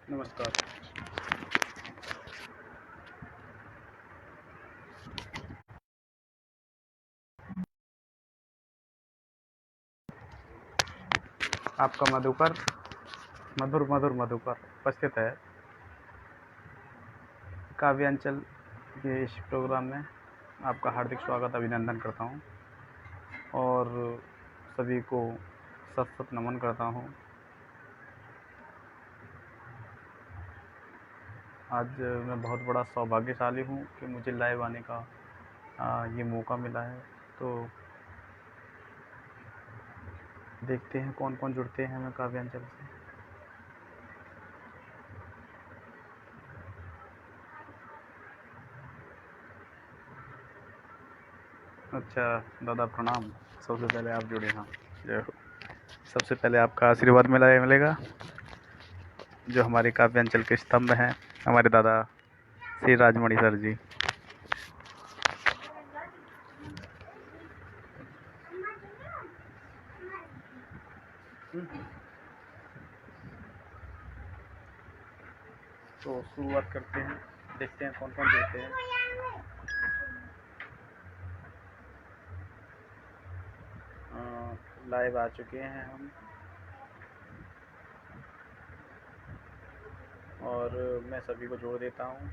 नमस्कार। आपका मधुकर मधुर मधुर मधुकर उपस्थित है काव्यांचल के इस प्रोग्राम में। आपका हार्दिक स्वागत अभिनंदन करता हूँ और सभी को सत सत नमन करता हूँ। आज मैं बहुत बड़ा सौभाग्यशाली हूँ कि मुझे लाइव आने का ये मौका मिला है। तो देखते हैं कौन कौन जुड़ते हैं हमें काव्यांचल से। अच्छा दादा प्रणाम। सबसे पहले आप जुड़े। हाँ जय हो। सबसे पहले आपका आशीर्वाद मिलेगा जो हमारे काव्यांचल के स्तंभ हैं, हमारे दादा श्री राजमणि सर जी। तो शुरुआत करते हैं, देखते हैं कौन कौन जुड़ते हैं। लाइव आ चुके हैं हम और मैं सभी को जोड़ देता हूँ।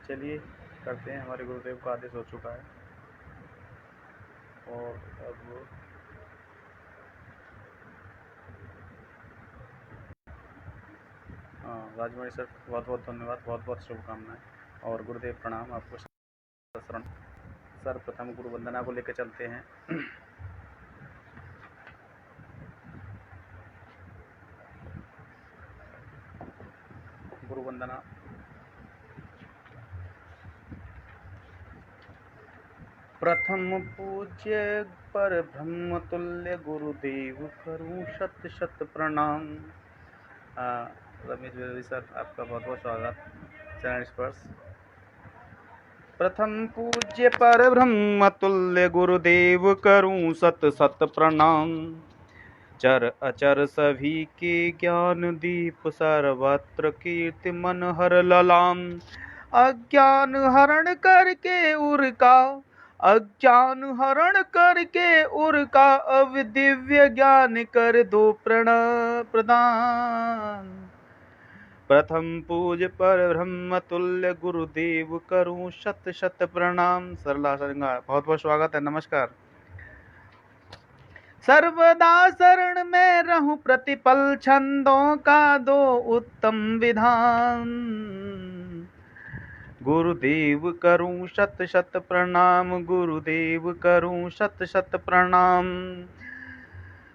चलिए करते हैं, हमारे गुरुदेव का आदेश हो चुका है। और अब राजमणि सर बहुत बहुत धन्यवाद, बहुत बहुत शुभकामनाएं और गुरुदेव प्रणाम आपको। शरण सर्वप्रथम गुरु वंदना को लेकर चलते हैं। गुरु वंदना। प्रथम पूज्य पर ब्रह्म तुल्य गुरुदेव करूं शत शत प्रणाम। रमेश बेदरी सर आपका बहुत बहुत स्वागत। चरण स्पर्श। प्रथम पूज्य पर ब्रह्म तुल्य गुरुदेव करूं सत सत प्रणाम। चर अचर सभी के ज्ञान दीप सर्वत्र कीर्ति मन हर ललाम। अज्ञान हरण करके उरका अज्ञान हरण करके उरका अब दिव्य ज्ञान कर दो प्रदान। प्रथम पूज पर ब्रह्म तुल्य गुरुदेव करूं शत शत प्रणाम। सरला सरंगा बहुत बहुत स्वागत है, नमस्कार। सर्वदा शरण में रहूं प्रतिपल छंदों का दो उत्तम विधान। गुरुदेव करूं शत शत प्रणाम, गुरुदेव करूं शत शत प्रणाम।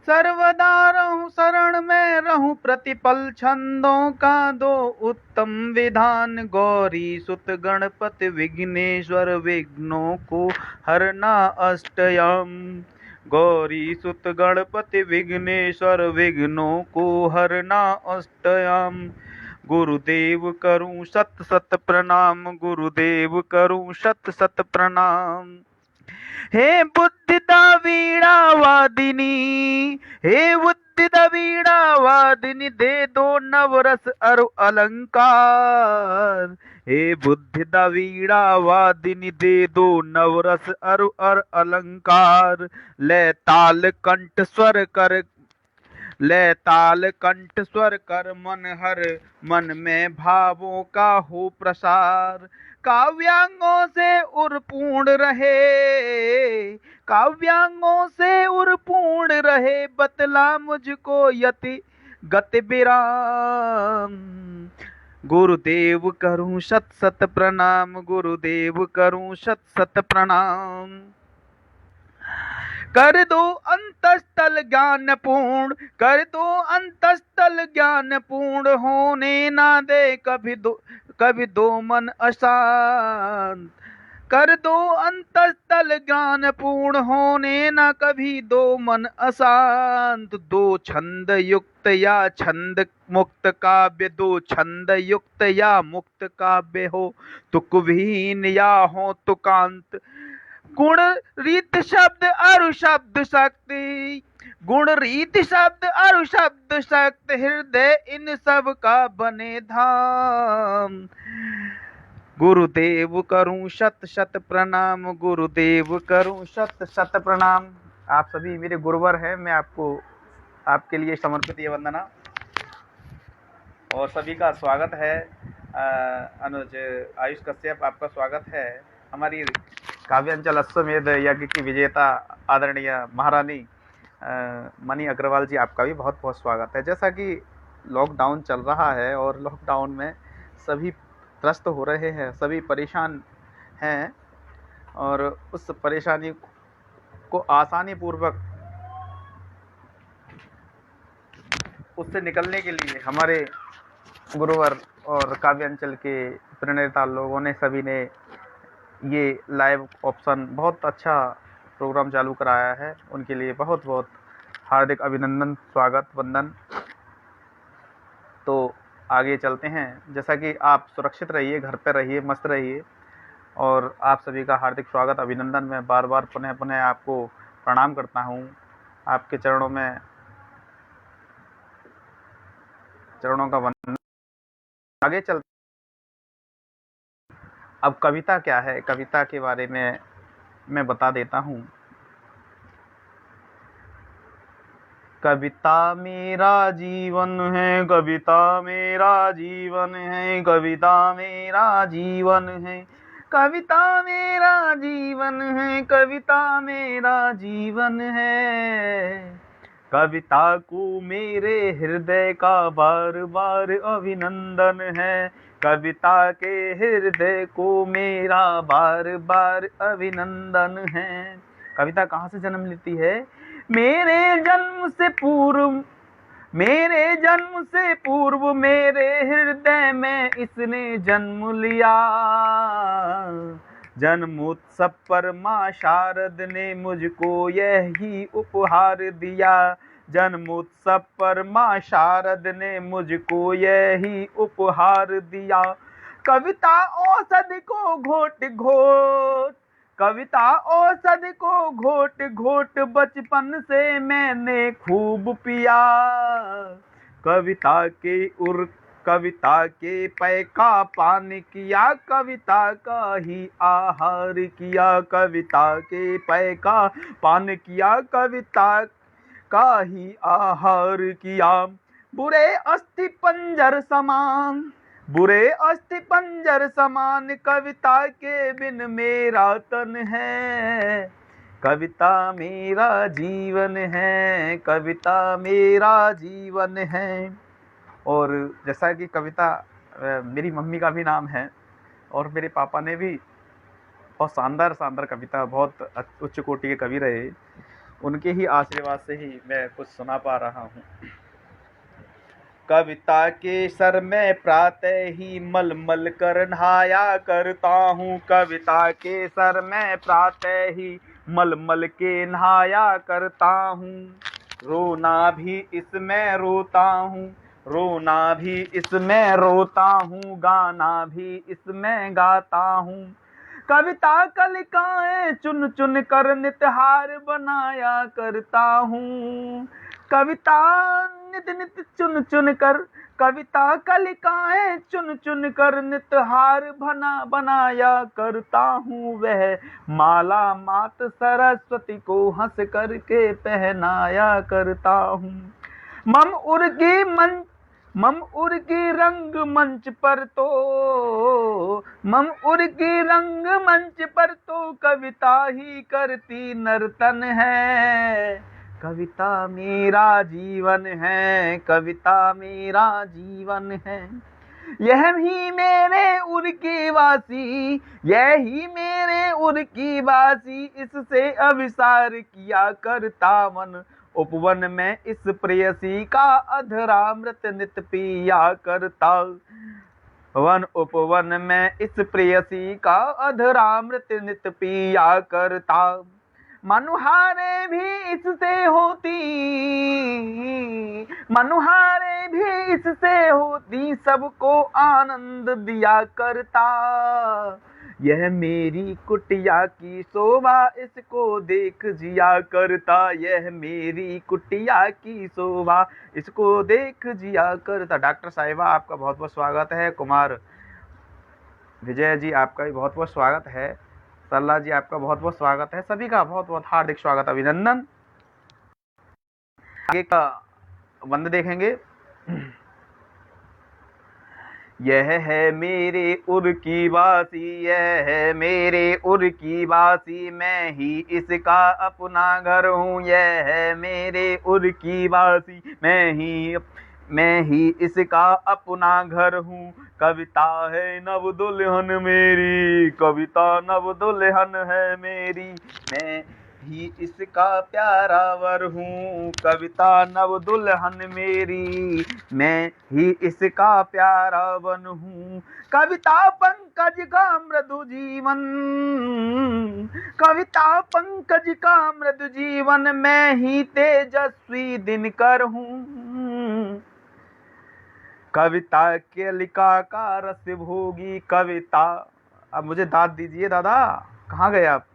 सर्वदा रहूं शरण में रहूं प्रतिपल छंदों का दो उत्तम विधान। गौरी सुत गणपति विघ्नेश्वर विघ्नों को हरना अष्टयाम। गौरी सुत गणपति विघ्नेश्वर विघ्नों को हरना अष्टयाम। गुरुदेव करूं शत शत प्रणाम, गुरुदेव करूं शत शत प्रणाम। हे बुद्धिदा वीणा वादिनी, हे बुद्धिदा वीणा वादिनी दे दो नवरस अरु अलंकार। हे बुद्धिदा वीणा वादिनी दे दो नवरस अरु अलंकार। ले ताल कंठ स्वर कर ले ताल कंठ स्वर कर मन हर मन में भावों का हो प्रसार। काव्यांगों से उर्पूर्ण रहे काव्यांगों से उर्पूर्ण रहे बतला मुझको यति गति विराम। गुरुदेव करूं शत शत प्रणाम, गुरुदेव करूं शत शत प्रणाम। कर दो अंतस्थल ज्ञान पूर्ण, कर दो अंतस्थल ज्ञान पूर्ण होने ना दे कभी दो मन अशांत। कर दो अंतस्थल ज्ञान पूर्ण होने ना कभी दो मन अशांत। दो छंद युक्त या छंद मुक्त काव्य, दो छंद युक्त या मुक्त काव्य हो तुकविहीन या हो तुकांत। गुण रीत शब्द अरु शब्द शक्ति, गुण रीत शब्द अरु शब्द शक्ति, हृदय इन सब का बने धाम। गुरुदेव करूं शत शत प्रणाम, गुरुदेव करूं शत शत प्रणाम। आप सभी मेरे गुरुवर हैं, मैं आपको आपके लिए समर्पित ये वंदना। और सभी का स्वागत है। अनुज आयुष कश्यप, आपका स्वागत है। हमारी काव्यांचल अश्वमेध यज्ञ की विजेता आदरणीय महारानी मनी अग्रवाल जी, आपका भी बहुत बहुत स्वागत है। जैसा कि लॉकडाउन चल रहा है और लॉकडाउन में सभी त्रस्त हो रहे हैं, सभी परेशान हैं, और उस परेशानी को आसानी पूर्वक उससे निकलने के लिए हमारे गुरुवर और काव्यांचल के प्रणेता लोगों ने सभी ने ये लाइव ऑप्शन बहुत अच्छा प्रोग्राम चालू कराया है। उनके लिए बहुत बहुत हार्दिक अभिनंदन, स्वागत, वंदन। तो आगे चलते हैं। जैसा कि आप सुरक्षित रहिए, घर पर रहिए, मस्त रहिए, और आप सभी का हार्दिक स्वागत, अभिनंदन। मैं बार बार पुनः पुनः आपको प्रणाम करता हूँ। आपके चरणों का वंदन। आगे चलते। अब कविता क्या है, कविता के बारे में मैं बता देता हूँ। कविता मेरा जीवन है, कविता मेरा जीवन है, कविता मेरा जीवन है, कविता मेरा जीवन है, कविता मेरा जीवन है। कविता को मेरे हृदय का बार बार अभिनंदन है, कविता के हृदय को मेरा बार बार अभिनंदन है। कविता कहाँ से जन्म लेती है? मेरे जन्म से पूर्व मेरे हृदय में इसने जन्म लिया। जन्मोत्सव पर माँ शारद ने मुझको यही उपहार दिया। जन्मोत्सव पर माँ शारद ने मुझको यही उपहार दिया। कविता औषधि को घोट घोट, कविता औषधि को घोट घोट बचपन से मैंने खूब पिया। कविता के पै का पान किया, कविता का ही आहार किया। कविता के पै का पान किया, कविता का ही आहार किया। बुरे अस्थि पंजर समान कविता के बिन मेरा तन है। कविता मेरा जीवन है, कविता मेरा जीवन है। और जैसा कि कविता मेरी मम्मी का भी नाम है, और मेरे पापा ने भी बहुत शानदार कविता, बहुत उच्च कोटि के कवि रहे। उनके ही आशीर्वाद से ही मैं कुछ सुना पा रहा हूँ। कविता के सर में प्रातः ही मल मल कर नहाया करता हूँ। कविता के सर में प्रातः ही मल मल के नहाया करता हूँ। रोना भी इसमें रोता हूँ, रोना भी इसमें रोता हूँ, गाना भी इसमें गाता हूँ। कविता कलिकाएं चुन चुन कर नितहार बनाया करता हूँ। कविता नित नित चुन चुन कर, कविता कलिकाएं चुन चुन कर नितहार बनाया करता हूँ। वह माला मात सरस्वती को हंस करके पहनाया करता हूँ। मम उर की रंग मंच पर तो कविता ही करती नर्तन है। कविता मेरा जीवन है, कविता मेरा जीवन है। यही मेरे उर की वासी, इससे अभिसार किया करता मन। उपवन में इस प्रेयसी का अधरामृत नित पिया करता। उपवन में इस प्रेयसी का अधरामृत नित पिया करता। मनुहारे भी इससे होती सबको आनंद दिया करता। यह मेरी कुटिया की शोभा, इसको देख जिया करता। यह मेरी कुटिया की शोभा, इसको देख जिया करता। डॉक्टर साहिबा आपका बहुत बहुत स्वागत है। कुमार विजय जी आपका भी बहुत बहुत स्वागत है। सरला जी आपका बहुत बहुत स्वागत है। सभी का बहुत बहुत हार्दिक स्वागत, अभिनंदन। आगे का वंदे देखेंगे। यह है मेरे उर की बासी, यह है मेरे उर की बासी, मैं ही इसका अपना घर हूँ। यह है मेरे उर की बासी, मैं ही इसका अपना घर हूँ। कविता है नव दुल्हन मेरी, कविता नव दुल्हन है मेरी, मैं ही इसका प्यारा वर हूँ। कविता नव दुल्हन मेरी, मैं ही इसका प्यारा वन हूँ। कविता पंकज का मृदु जीवन, कविता पंकज का मृदु जीवन, मैं ही तेजस्वी दिनकर हूँ। कविता के लिखा का रस भोगी, कविता, अब मुझे दाद दीजिए दादा, कहाँ गए आप।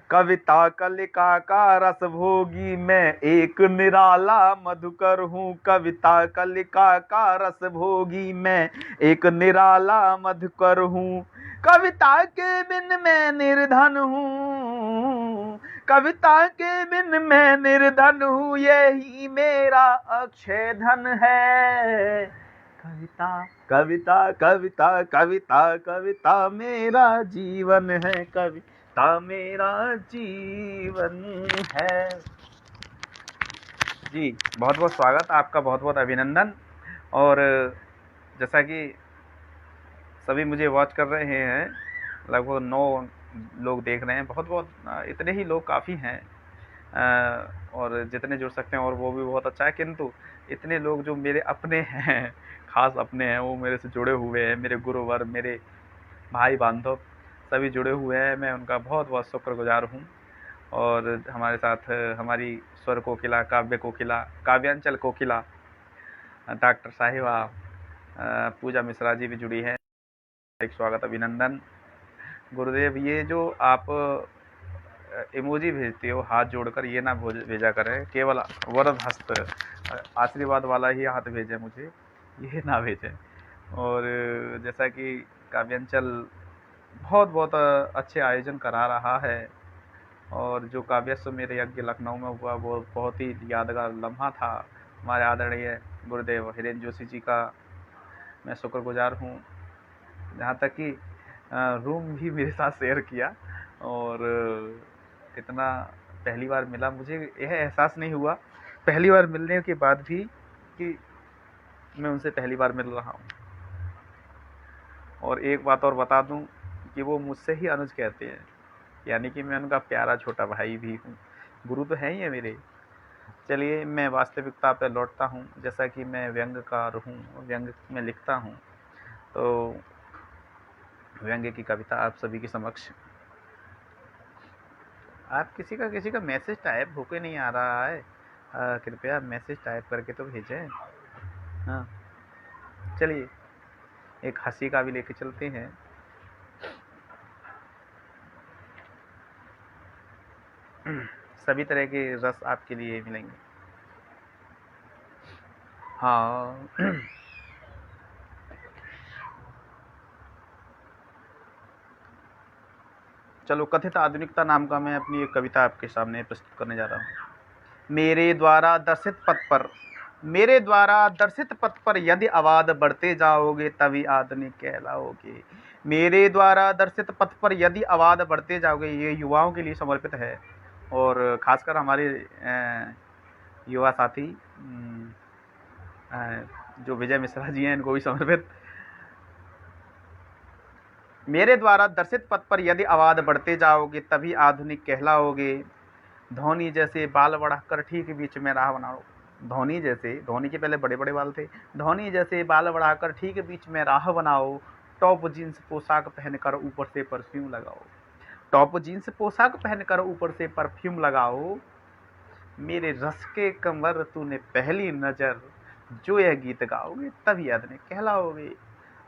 कविता कलिका का रस भोगी, मैं एक निराला मधुकर हूँ। कविता कलिका का रस भोगी, मैं एक निराला मधुकर हूँ। कविता के बिन मैं निर्धन हूँ, कविता के बिन मैं निर्धन हूँ, यही मेरा अक्षय धन है। कविता कविता कविता कविता कविता मेरा जीवन है, कविता मेरा जीवन है। जी बहुत बहुत स्वागत आपका, बहुत बहुत अभिनंदन। और जैसा कि सभी मुझे वॉच कर रहे हैं, लगभग 9 लोग देख रहे हैं, बहुत बहुत इतने ही लोग काफ़ी हैं। और जितने जुड़ सकते हैं और वो भी बहुत अच्छा है, किंतु इतने लोग जो मेरे अपने हैं, खास अपने हैं, वो मेरे से जुड़े हुए हैं, मेरे गुरुवर, मेरे भाई बांधव सभी जुड़े हुए हैं, मैं उनका बहुत बहुत शुक्रगुजार हूँ। और हमारे साथ हमारी स्वर कोकिला, काव्य कोकिला, काव्यांचल कोकिला डॉक्टर साहिबा पूजा मिश्रा जी भी जुड़ी हैं। एक स्वागत, अभिनंदन। गुरुदेव, ये जो आप इमोजी भेजते हो हाथ जोड़कर, ये ना भेजा करें, केवल वरद हस्त आशीर्वाद वाला ही हाथ भेजें मुझे, ये ना भेजें। और जैसा कि काव्यांचल बहुत बहुत अच्छे आयोजन करा रहा है, और जो काव्यस्वमेध यज्ञ लखनऊ में हुआ वो बहुत ही यादगार लम्हा था। हमारे आदरणीय गुरुदेव हिरेन जोशी जी का मैं शुक्रगुजार हूँ, जहाँ तक कि रूम भी मेरे साथ शेयर किया। और इतना पहली बार मिला, मुझे यह एहसास नहीं हुआ पहली बार मिलने के बाद भी कि मैं उनसे पहली बार मिल रहा हूँ। और एक बात और बता दूँ कि वो मुझसे ही अनुज कहते हैं, यानी कि मैं उनका प्यारा छोटा भाई भी हूँ। गुरु तो हैं ही है मेरे। चलिए मैं वास्तविकता पर लौटता हूँ। जैसा कि मैं व्यंग्यकार हूँ, व्यंग्य में लिखता हूँ, तो व्यंग्य की कविता आप सभी के समक्ष। आप किसी का मैसेज टाइप होके नहीं आ रहा है, कृपया मैसेज टाइप करके तो भेजें। हाँ चलिए एक हंसी का भी लेके चलते हैं। सभी तरह के रस आपके लिए मिलेंगे। हाँ चलो, कथित आधुनिकता नाम का मैं अपनी एक कविता आपके सामने प्रस्तुत करने जा रहा हूँ। मेरे द्वारा दर्शित पथ पर, मेरे द्वारा दर्शित पथ पर यदि आवाज़ बढ़ते जाओगे तभी आधुनिक कहलाओगे। मेरे द्वारा दर्शित पथ पर यदि आवाज़ बढ़ते जाओगे, ये युवाओं के लिए समर्पित है, और खासकर हमारे युवा साथी जो विजय मिश्रा जी हैं, इनको भी समर्पित। मेरे द्वारा दर्शित पथ पर यदि आवाज़ बढ़ते जाओगे तभी आधुनिक कहलाओगे। धोनी जैसे बाल बढ़ाकर ठीक बीच में राह बनाओ। धोनी जैसे, धोनी के पहले बड़े बड़े बाल थे। धोनी जैसे बाल बढ़ाकर ठीक बीच में राह बनाओ। टॉप जीन्स पोशाक पहनकर ऊपर से परफ्यूम लगाओ। टॉप जीन्स पोशाक पहनकर ऊपर से परफ्यूम लगाओ। मेरे रस के कमर तूने पहली नज़र, जो यह गीत गाओगे तभी आधुनिक कहलाओगे।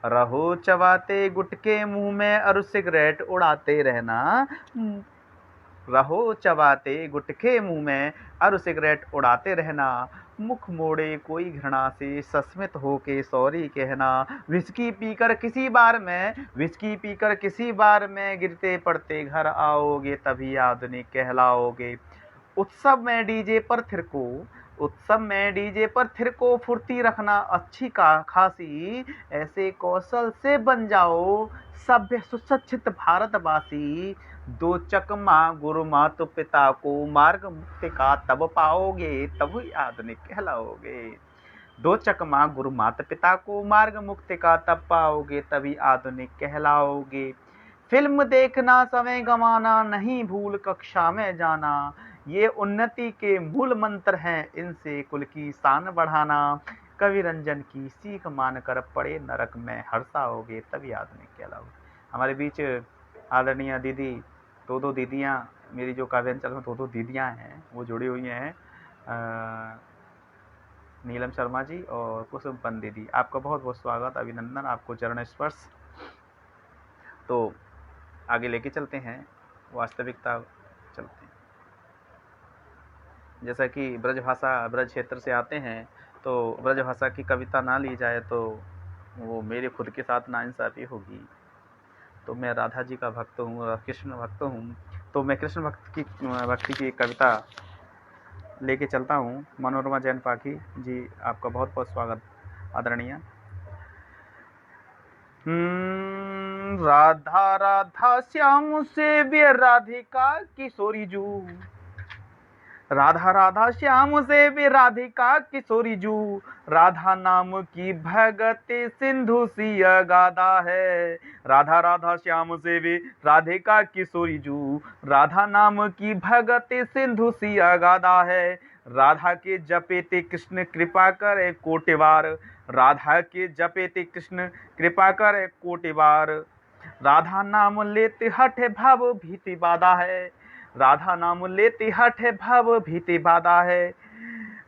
रहो चबाते गुटके मुंह में और सिगरेट उड़ाते रहना। रहो चबाते गुटके मुंह में और सिगरेट उड़ाते रहना। मुख मोड़े कोई घृणा से सस्मित होके सॉरी कहना। विस्की पीकर किसी बार में गिरते पड़ते घर आओगे तभी आधुनिक कहलाओगे। उत्सव में डीजे पर थिरको फुर्ती रखना अच्छी खासी। ऐसे कौशल से बन जाओ सभ्य सुशिक्षित भारतवासी। दो चकमा गुरु माता पिता को मार्ग मुक्ति का तब पाओगे तभी आधुनिक कहलाओगे। दो चकमा गुरु माता पिता को मार्ग मुक्ति का तब पाओगे तभी आधुनिक कहलाओगे। फिल्म देखना समय गंवाना नहीं भूल कक्षा में जाना। ये उन्नति के मूल मंत्र हैं इनसे कुल की शान बढ़ाना। कवि रंजन की सीख मानकर पड़े नरक में हर्षाओगे तभी आधुनिक कहलाओगे। हमारे बीच आदरणीय दीदी दो दीदियाँ, मेरी जो काव्यांचल में दो दीदियाँ हैं वो जुड़ी हुई हैं, नीलम शर्मा जी और कुसुम पंत दीदी। आपका बहुत बहुत स्वागत, अभिनंदन, आपको चरण स्पर्श। तो आगे लेके चलते हैं, वास्तविकता चलते हैं। जैसा कि ब्रज क्षेत्र से आते हैं तो ब्रज भाषा की कविता ना ली जाए तो वो मेरे खुद के साथ नाइंसाफ़ी होगी। तो मैं राधा जी का भक्त हूँ, कृष्ण भक्त हूँ, तो मैं कृष्ण भक्ति की कविता लेके चलता हूँ। मनोरमा जैन पाठी जी, आपका बहुत बहुत स्वागत आदरणीय। राधा राधा श्याम सेव्य राधिका किशोरी जू। राधा राधा श्याम सेव्य राधिका किशोरी जू। राधा नाम की भगति सिंधु सी गादा है। राधा राधा श्याम सेव्य राधिका किशोरी जू। राधा नाम की भगति सिंधु सी गादा है। राधा के जपे ते कृष्ण कृपा करे कोटि बार। राधा के जपे ते कृष्ण कृपा करे कोटि बार। राधा नाम लेते हठ भव भीति बाधा है। राधा नाम लेते हठ भव भीति बाधा है।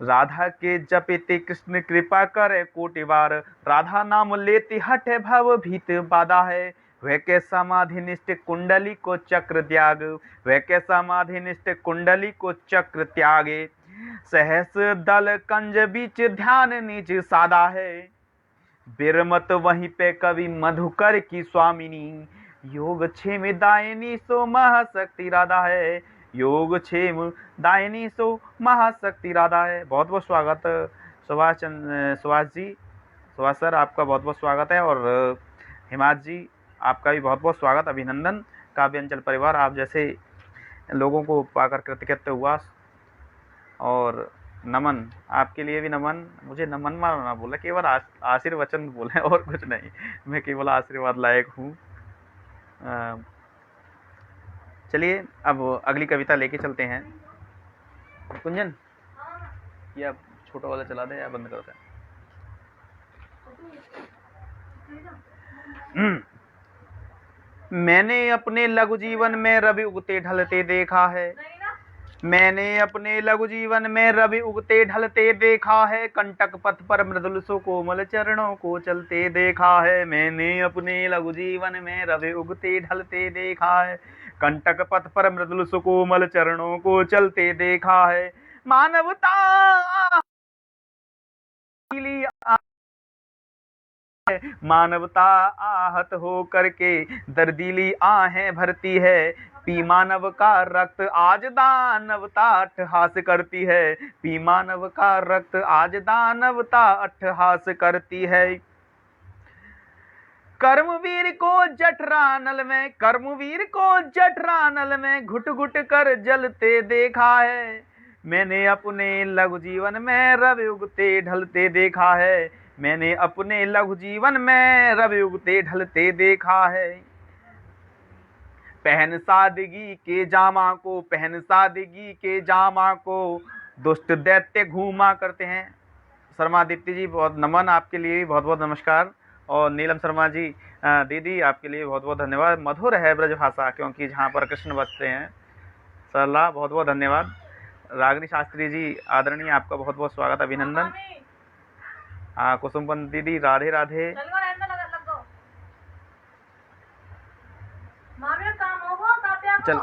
राधा के जपते कृष्ण कृपा करे कोटि बार। राधा नाम लेते हठ भव भीति बाधा है। वह के समाधि निष्ठ कुंडली को चक्र त्याग। वह के समाधि निष्ठ कुंडली को चक्र त्यागे। सहस दल कंज बीच ध्यान निज सादा है। बिरमत वहीं पे कवि मधुकर की स्वामिनी। योग क्षेम दायनी सो महाशक्ति राधा है। योग क्षेम दायनी सो महाशक्ति राधा है। बहुत बहुत स्वागत सुभाष सर, आपका बहुत बहुत स्वागत है। और हिमाद जी, आपका भी बहुत बहुत स्वागत, अभिनंदन। काव्यांचल परिवार, आप जैसे लोगों को पाकर कृतज्ञ हुआ। और नमन, आपके लिए भी नमन। मुझे नमन मारना बोला, केवल आशीर्वचन बोले और कुछ नहीं, मैं केवल आशीर्वाद लायक हूँ। चलिए अब अगली कविता लेके चलते हैं। कुंजन, या छोटा वाला चला दे या बंद कर दे। मैंने अपने लघु जीवन में रवि उगते ढलते देखा है। मैंने अपने लघु जीवन में रवि उगते ढलते देखा है। कंटक पथ पर मृदुल सुकोमल चरणों को चलते देखा है। मैंने अपने लघु जीवन में रवि उगते ढलते देखा है। कंटक पथ पर मृदुल सुकोमल चरणों को चलते देखा है। मानवता आहत हो करके दर्दीली आहें भरती है। पी मानव का रक्त आज दानवता अट्ठहास करती है। पी मानव का रक्त आज दानवता अट्ठहास करती है। कर्मवीर को जठरानल में घुट घुट कर जलते देखा है। मैंने अपने लघु जीवन में रवि उगते ढलते देखा है। मैंने अपने लघु जीवन में रवि उगते ढलते देखा है। पहन सादगी के जामा को दुष्ट दैत्य घूमा करते हैं। शर्मा दीप्ति जी, बहुत नमन, आपके लिए बहुत बहुत नमस्कार। और नीलम शर्मा जी दीदी, आपके लिए बहुत बहुत धन्यवाद। मधुर है ब्रज भाषा, क्योंकि जहाँ पर कृष्ण बसते हैं। सरला, बहुत बहुत धन्यवाद। रागिनी शास्त्री जी आदरणीय, आपका बहुत बहुत स्वागत, अभिनंदन। कुसुम पंत दीदी, राधे राधे। चल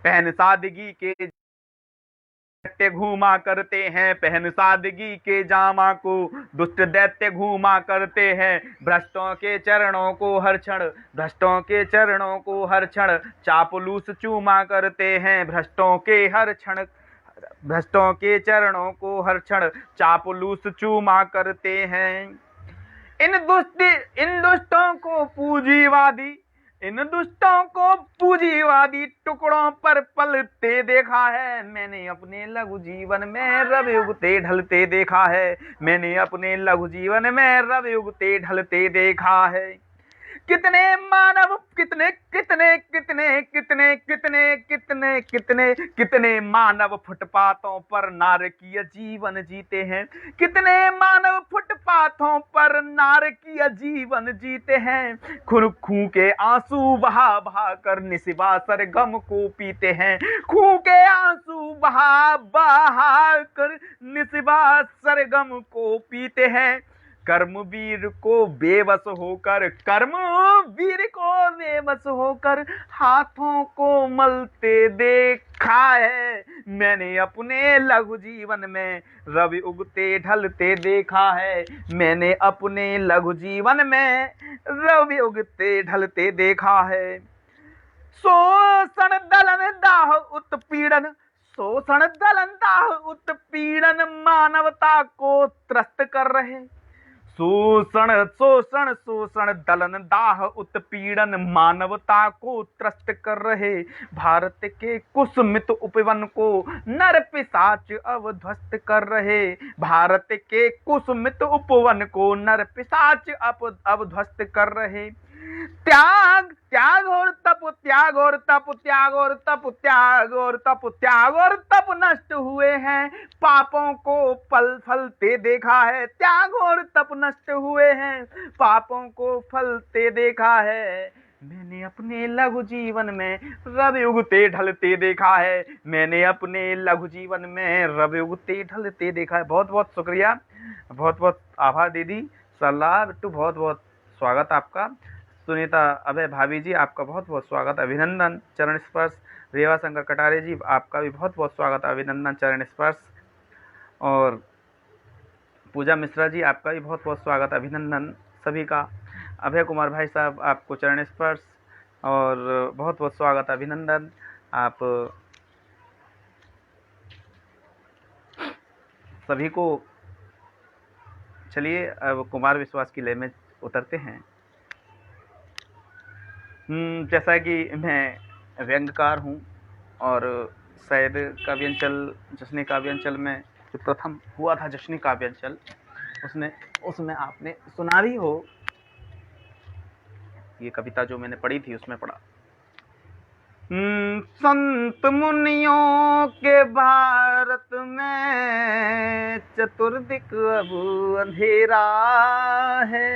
पहन सादगी के दैत्य घूमा करते हैं, पहन सादगी के जामा को दुष्ट दैत्य घूमा करते हैं। भ्रष्टों के चरणों को हर क्षण, भ्रष्टों के चरणों को हर क्षण चापलूस चूमा करते हैं। भ्रष्टों के हर क्षण, भ्रष्टों के चरणों को हर क्षण चापलूस चूमा करते हैं। इन दुष्टों को पूंजीवादी, इन दुष्टों को पूंजीवादी टुकड़ों पर पलते देखा है। मैंने अपने लघु जीवन में रव उगते ढलते देखा है, मैंने अपने लघु जीवन में रव उगते ढलते देखा है। कितने मानव, कितने कितने कितने कितने कितने कितने कितने कितने मानव फुटपाथों पर नारकीय जीवन जीते हैं, कितने मानव फुटपाथों पर नारकीय जीवन जीते हैं। खून के आंसू बहा बहा कर निस्बा सरगम को पीते हैं, खून के आंसू बहा बहा कर निस्बा सरगम को पीते हैं। कर्मवीर को बेबस होकर, कर्मवीर को बेबस होकर हाथों को मलते देखा है। मैंने अपने लघु जीवन में रवि उगते ढलते देखा है, मैंने अपने लघु जीवन में रवि उगते ढलते देखा है। शोषण दलन दाह उत्पीड़न, शोषण दलन दाह उत्पीड़न मानवता को त्रस्त कर रहे। शोषण शोषण शोषण दलन दाह उत्पीड़न मानवता को त्रस्त कर रहे। भारत के कुसुमित उपवन को नर पिशाच अवध्वस्त कर रहे, भारत के कुसुमित उपवन को नर पिशाच अवध्वस्त कर रहे। त्याग त्याग और तप, त्याग और तप, त्याग और तप, त्याग और तप, त्याग और तप नष्ट हुए हैं, पापों को फल फलते देखा है। त्याग और तप नष्ट हुए हैं, पापों को फलते देखा है। मैंने अपने लघु जीवन में रवि उगते ढलते देखा है, मैंने अपने लघु जीवन में रवि उगते ढलते देखा है। बहुत बहुत शुक्रिया, बहुत बहुत आभार दीदी। सलाह बिट्टू, बहुत बहुत स्वागत आपका। सुनीता अभय भाभी जी, आपका बहुत बहुत स्वागत, अभिनंदन। चरण स्पर्श रेवा शंकर कटारे जी, आपका भी बहुत बहुत स्वागत, अभिनंदन, चरण स्पर्श। और पूजा मिश्रा जी, आपका भी बहुत बहुत स्वागत, अभिनंदन सभी का। अभय कुमार भाई साहब, आपको चरण स्पर्श और बहुत बहुत स्वागत, अभिनंदन। आप सभी को। चलिए अब कुमार विश्वास की लय में उतरते हैं। जैसा कि मैं व्यंग्यकार हूँ और शायद काव्यांचल, जश्न काव्यांचल में जो प्रथम हुआ था जश्न काव्यांचल, उसमें आपने सुना भी हो। ये कविता जो मैंने पढ़ी थी उसमें पढ़ा। संत मुनियों के भारत में चतुर्दिक अब अंधेरा है,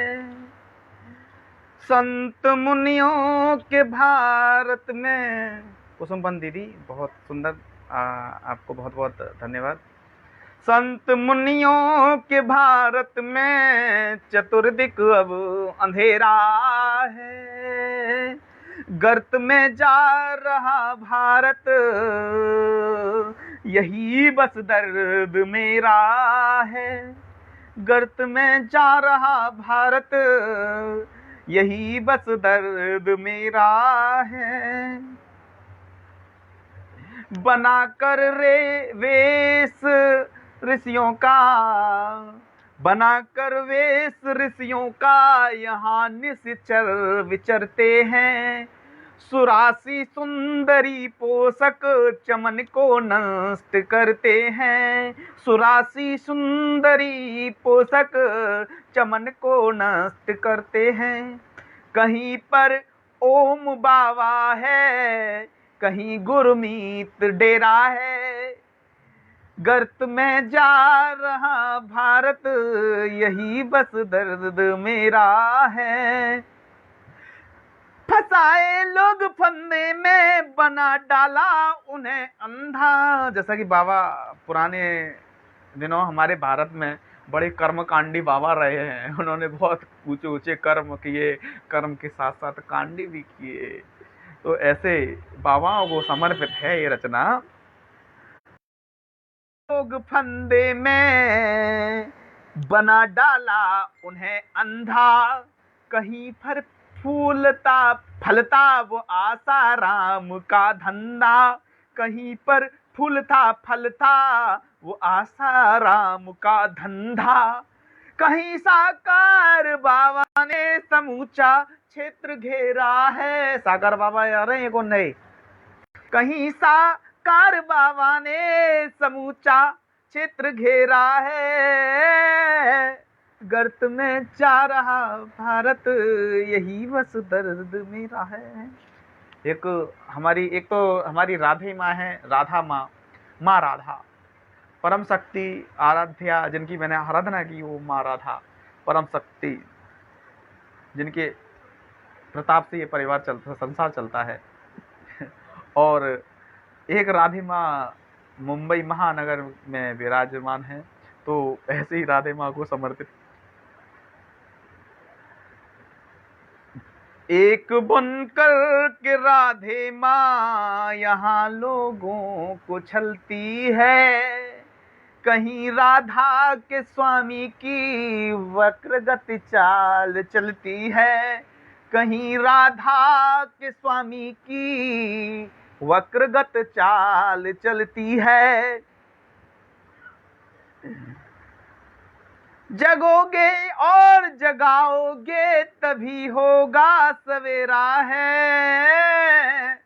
संत मुनियों के भारत में। कुसुमबन दीदी, बहुत सुंदर, आपको बहुत बहुत धन्यवाद। संत मुनियों के भारत में चतुर्दिक अब अंधेरा है, गर्त में जा रहा भारत यही बस दर्द मेरा है, गर्त में जा रहा भारत यही बस दर्द मेरा है। बनाकर वेश ऋषियों का, बनाकर वेश ऋषियों का यहाँ निश्चर विचरते हैं, सुरासी सुंदरी पोषक चमन को नष्ट करते हैं, सुरासी सुंदरी पोषक चमन को नष्ट करते हैं। कहीं पर ओम बाबा है, कहीं गुरमीत डेरा है, गर्त में जा रहा भारत यही बस दर्द मेरा है। फंसाए लोग फंदे में, बना डाला उन्हें अंधा। जैसा कि बाबा पुराने दिनों हमारे भारत में बड़े कर्मकांडी बाबा रहे हैं, उन्होंने बहुत ऊंचे ऊंचे कर्म किए, कर्म के साथ साथ कांडी भी किए। तो ऐसे बाबाओं को समर्पित है ये रचना। लोग फंदे में बना डाला उन्हें अंधा, कहीं पर फूलता फलता वो आसाराम का धंधा, कहीं पर फूलता फलता वो आसाराम का धंधा। कहीं साकार बाबा ने समूचा क्षेत्र घेरा है। साकार बाबा आ रहे हैं कौन नहीं? कहीं साकार बाबा ने समूचा क्षेत्र घेरा है, गर्त में जा रहा भारत यही बस दर्द मेरा है। एक तो हमारी राधे माँ है, राधा माँ, माँ राधा परम शक्ति आराध्या, जिनकी मैंने आराधना की, वो माँ राधा परम शक्ति, जिनके प्रताप से ये परिवार चलता, संसार चलता है। और एक राधे माँ मुंबई महानगर में विराजमान है। तो ऐसे ही राधे माँ को समर्पित। एक बुनकर के राधे माँ यहाँ लोगों को छलती है, कहीं राधा के स्वामी की वक्रगति चाल चलती है, कहीं राधा के स्वामी की वक्रगत चाल चलती है। जगोगे और जगाओगे तभी होगा सवेरा है,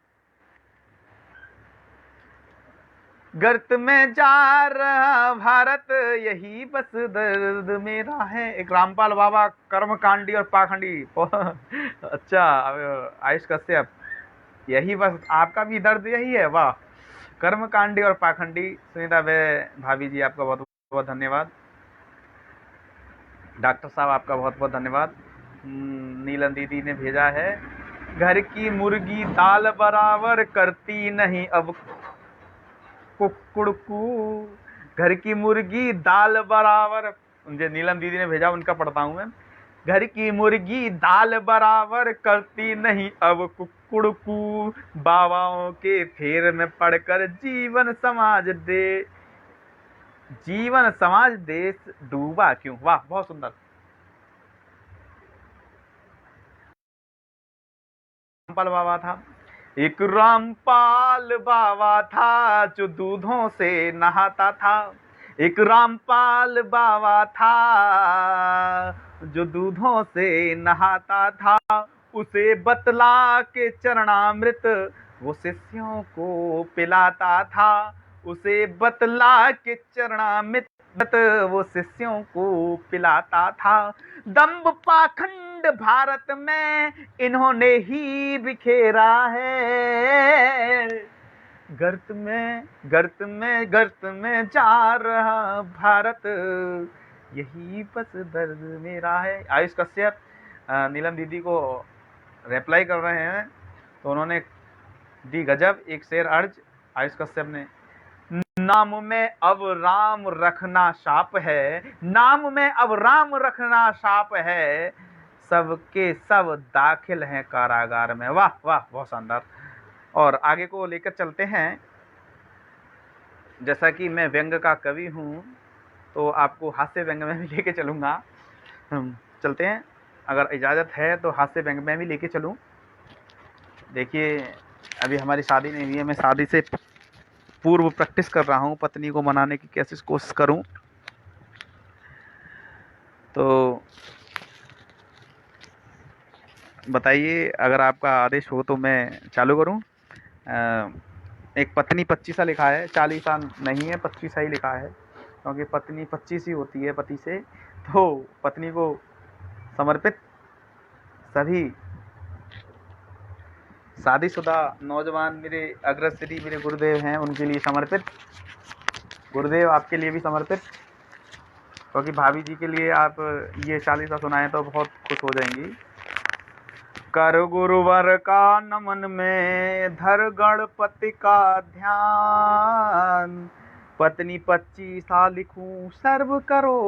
गर्त में जा रहा भारत यही बस दर्द मेरा है। एक रामपाल बाबा कर्मकांडी और पाखंडी। अच्छा आयुष कश्यप, यही बस आपका भी दर्द यही है? वाह, कर्मकांडी और पाखंडी। सुनीता भाभी जी आपका बहुत बहुत धन्यवाद। डॉक्टर साहब आपका बहुत बहुत धन्यवाद। नीलम दीदी ने भेजा है, घर की मुर्गी दाल बराबर करती नहीं अब कुकड़कू। घर की मुर्गी दाल बराबर, मुझे नीलम दीदी ने भेजा, उनका पढ़ता हूँ मैं। घर की मुर्गी दाल बराबर करती नहीं अब कुकड़कू, बाबाओं के फेर में पड़कर जीवन समाज देश डूबा क्यों। वाह, बहुत सुंदर। रामपाल बाबा था, एक रामपाल बाबा था जो दूधों से नहाता था। एक रामपाल बाबा था जो दूधों से नहाता था, उसे बतला के चरणामृत वो शिष्यों को पिलाता था। उसे बतला के चरणामृत वो शिष्यों को पिलाता था। दंभ पाखंड भारत में इन्होंने ही बिखेरा है, गर्त में जा रहा भारत यही बस दर्द मेरा है। आयुष कश्यप नीलम दीदी को रिप्लाई कर रहे हैं, तो उन्होंने दी गजब एक शेर अर्ज। आयुष कश्यप ने, नाम में अब राम रखना शाप है, नाम में अब राम रखना शाप है, सबके सब दाखिल हैं कारागार में। वाह वाह, बहुत शानदार। और आगे को लेकर चलते हैं। जैसा कि मैं व्यंग का कवि हूँ, तो आपको हास्य व्यंग में भी लेके चलूँगा। चलते हैं, अगर इजाज़त है तो हास्य व्यंग में भी लेके चलूँ। देखिए, अभी हमारी शादी नहीं हुई है, मैं शादी से पूर्व प्रैक्टिस कर रहा हूँ, पत्नी को मनाने की कैसे कोशिश करूँ। तो बताइए, अगर आपका आदेश हो तो मैं चालू करूँ। एक पत्नी 25 लिखा है, 40 नहीं है, 25 ही लिखा है, क्योंकि पत्नी 25 ही होती है पति से। तो पत्नी को समर्पित सभी शादीशुदा नौजवान मेरे अग्रश्री मेरे गुरुदेव हैं, उनके लिए समर्पित। गुरुदेव आपके लिए भी समर्पित, क्योंकि भाभी जी के लिए आप ये 40 सुनाएं तो बहुत खुश हो जाएंगी। कर गुरुवर का नमन में धर गणपति का ध्यान, पत्नी 25 लिखूं सर्व करो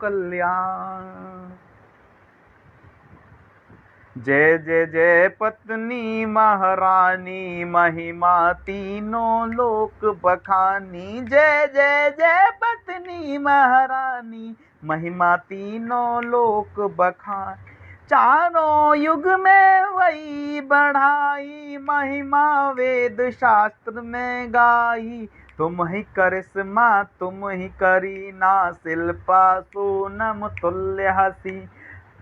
कल्याण। जय जय जय पत्नी महारानी महिमा तीनों लोक बखानी। जय जय जय पत्नी महारानी महिमा तीनों लोक बखान। चारों युग में वही बढ़ाई महिमा वेद शास्त्र में गाई। तुम ही करिश्मा तुम ही करीना शिल्पा सोनम तुल्य हसी।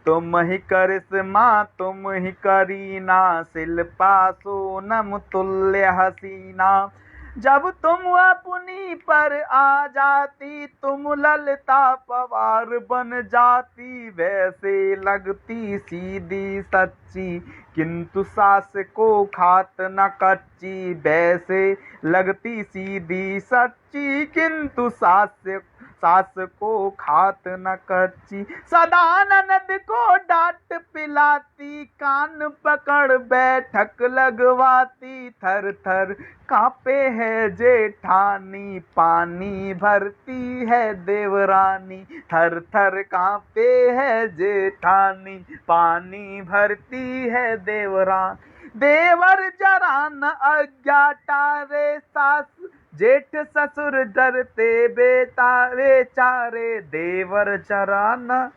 तुम ही करिश्मा तुम ही करीना शिल्पा सोनम तुल्य हसीना। जब तुम अपनी पर आ जाती तुम ललता पवार बन जाती। वैसे लगती सीधी सच्ची किंतु सास को खात न कच्ची। वैसे लगती सीधी सच्ची किंतु सास को खात न कच्ची। सदा ननद को डांट पिलाती कान पकड़ बैठक लगवाती। थर थर कांपे है जेठानी पानी भरती है देवरानी। थर थर कांपे है जेठानी पानी भरती है देवरानी। देवर जरा न अज्ञा टारे सास जेठ ससुर डरते बेचारे। देवर जरा न,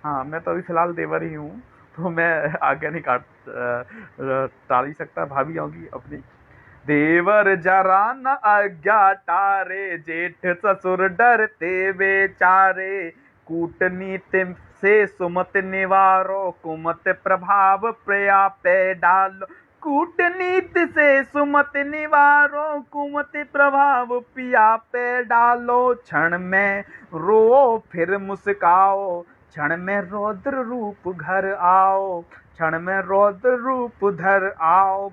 हाँ मैं तो अभी फिलहाल देवर ही हूँ तो मैं आगे नहीं टाल ही सकता, भाभी होगी अपनी। देवर जरा न अज्ञा टारे जेठ ससुर डरते बेचारे। कूटनीति से सुमत निवारो कुमत प्रभाव प्रया पे डालो। कूटनीति से सुमत निवारो कुमत प्रभाव पिया पे डालो। क्षण में रो फिर मुस्काओ क्षण में रौद्र रूप घर आओ। क्षण में रौद्र रूप धर आओ।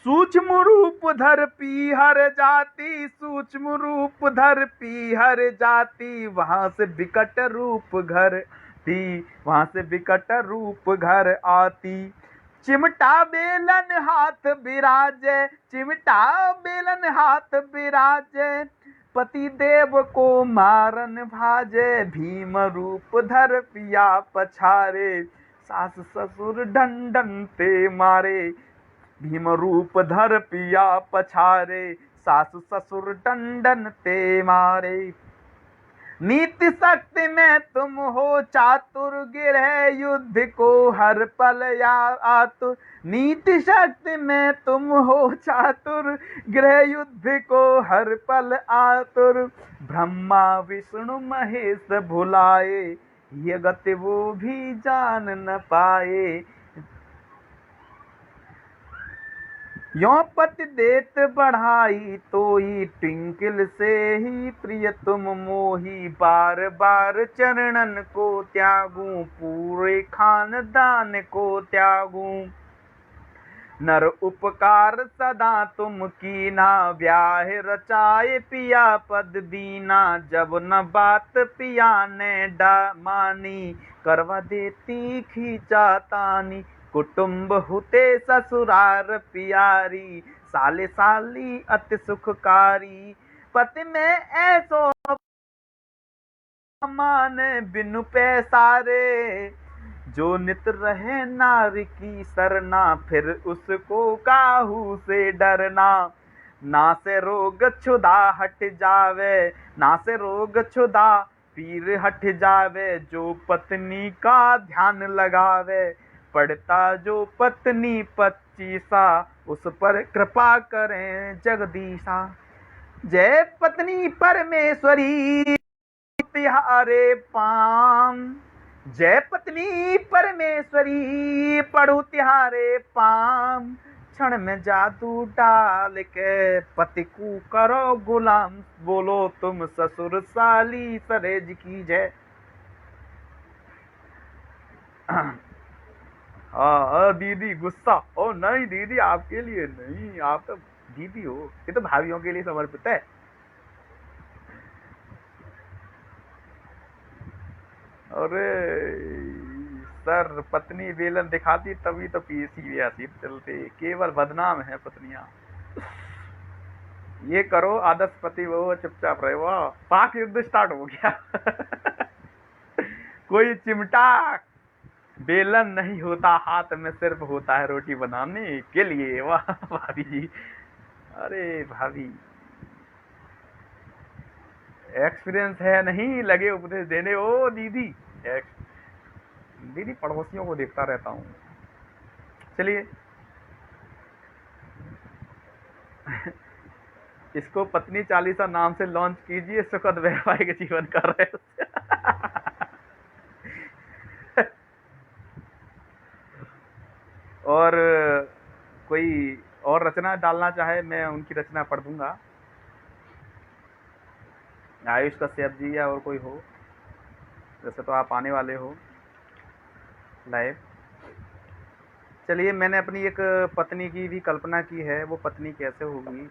सूक्ष्म रूप धर पीहर जाती सूक्ष्म रूप धर पीहर जाती। वहां से विकट रूप घर थी वहां से विकट रूप घर आती। चिमटा बेलन हाथ बिराजे चिमटा बेलन हाथ बिराजे। पति देव को मारन भाजे भीम रूप धर पिया पछारे। सास ससुर ढंढन ते मारे भीम रूप धर पिया पछारे। सास ससुर दंडन ते मारे। नीति शक्ति में तुम हो चातुर गृह युद्ध को हर पल या आतुर। नीति शक्ति में तुम हो चातुर गृह युद्ध को हर पल आतुर। ब्रह्मा विष्णु महेश भुलाए ये गति वो भी जान न पाए। यो पति देत बढ़ाई तो ही ट्विंकल से ही प्रिय तुम मोही। बार बार चरणन को त्यागूं पूरे खानदान को त्यागूं। नर उपकार सदा तुम कीना ब्याह रचाए पिया पद दीना। जब न बात पिया ने मानी करवा देती खींचा तानी। कुटुंब हुते ससुरार पियारी साले साली अति सुखकारी। पति में ऐसो मान बिनु पैसारे। जो नित रहे नारी की सरना फिर उसको काहू से डरना। ना से रोग क्षुधा हट जावे ना से रोग क्षुधा पीर हट जावे। जो पत्नी का ध्यान लगावे पड़ता जो पत्नी 25 उस पर कृपा करें जगदीशा। जय पत्नी परमेश्वरी तिहारे पाम। जय पत्नी परमेश्वरी पढ़ू तिहारे पाम। क्षण में जादू डाल के पति को करो गुलाम। बोलो तुम ससुर साली सरेज की जय। हाँ दीदी गुस्सा। ओ नहीं दीदी आपके लिए नहीं, आप तो दीदी हो, ये तो भाइयों के लिए समर्पित है। अरे सर पत्नी बेलन दिखाती तभी तो पीसी चलते। केवल बदनाम है पत्नियां। ये करो आदर्श पति वो चुपचाप रहे। वाह, पाक युद्ध स्टार्ट हो गया। कोई चिमटा बेलन नहीं होता हाथ में, सिर्फ होता है रोटी बनाने के लिए। वाह भाभी जी, अरे भाभी एक्सपीरियंस है नहीं, लगे उपदेश देने। ओ दीदी, दीदी पड़ोसियों को देखता रहता हूँ। चलिए, इसको पत्नी चालीसा नाम से लॉन्च कीजिए, सुखद वैवाहिक जीवन कर रहे। और कोई और रचना डालना चाहे, मैं उनकी रचना पढ़ दूंगा। आयुष कश्यप जी या और कोई हो, जैसे तो आप आने वाले हो लाइव। चलिए, मैंने अपनी एक पत्नी की भी कल्पना की है, वो पत्नी कैसे होगी।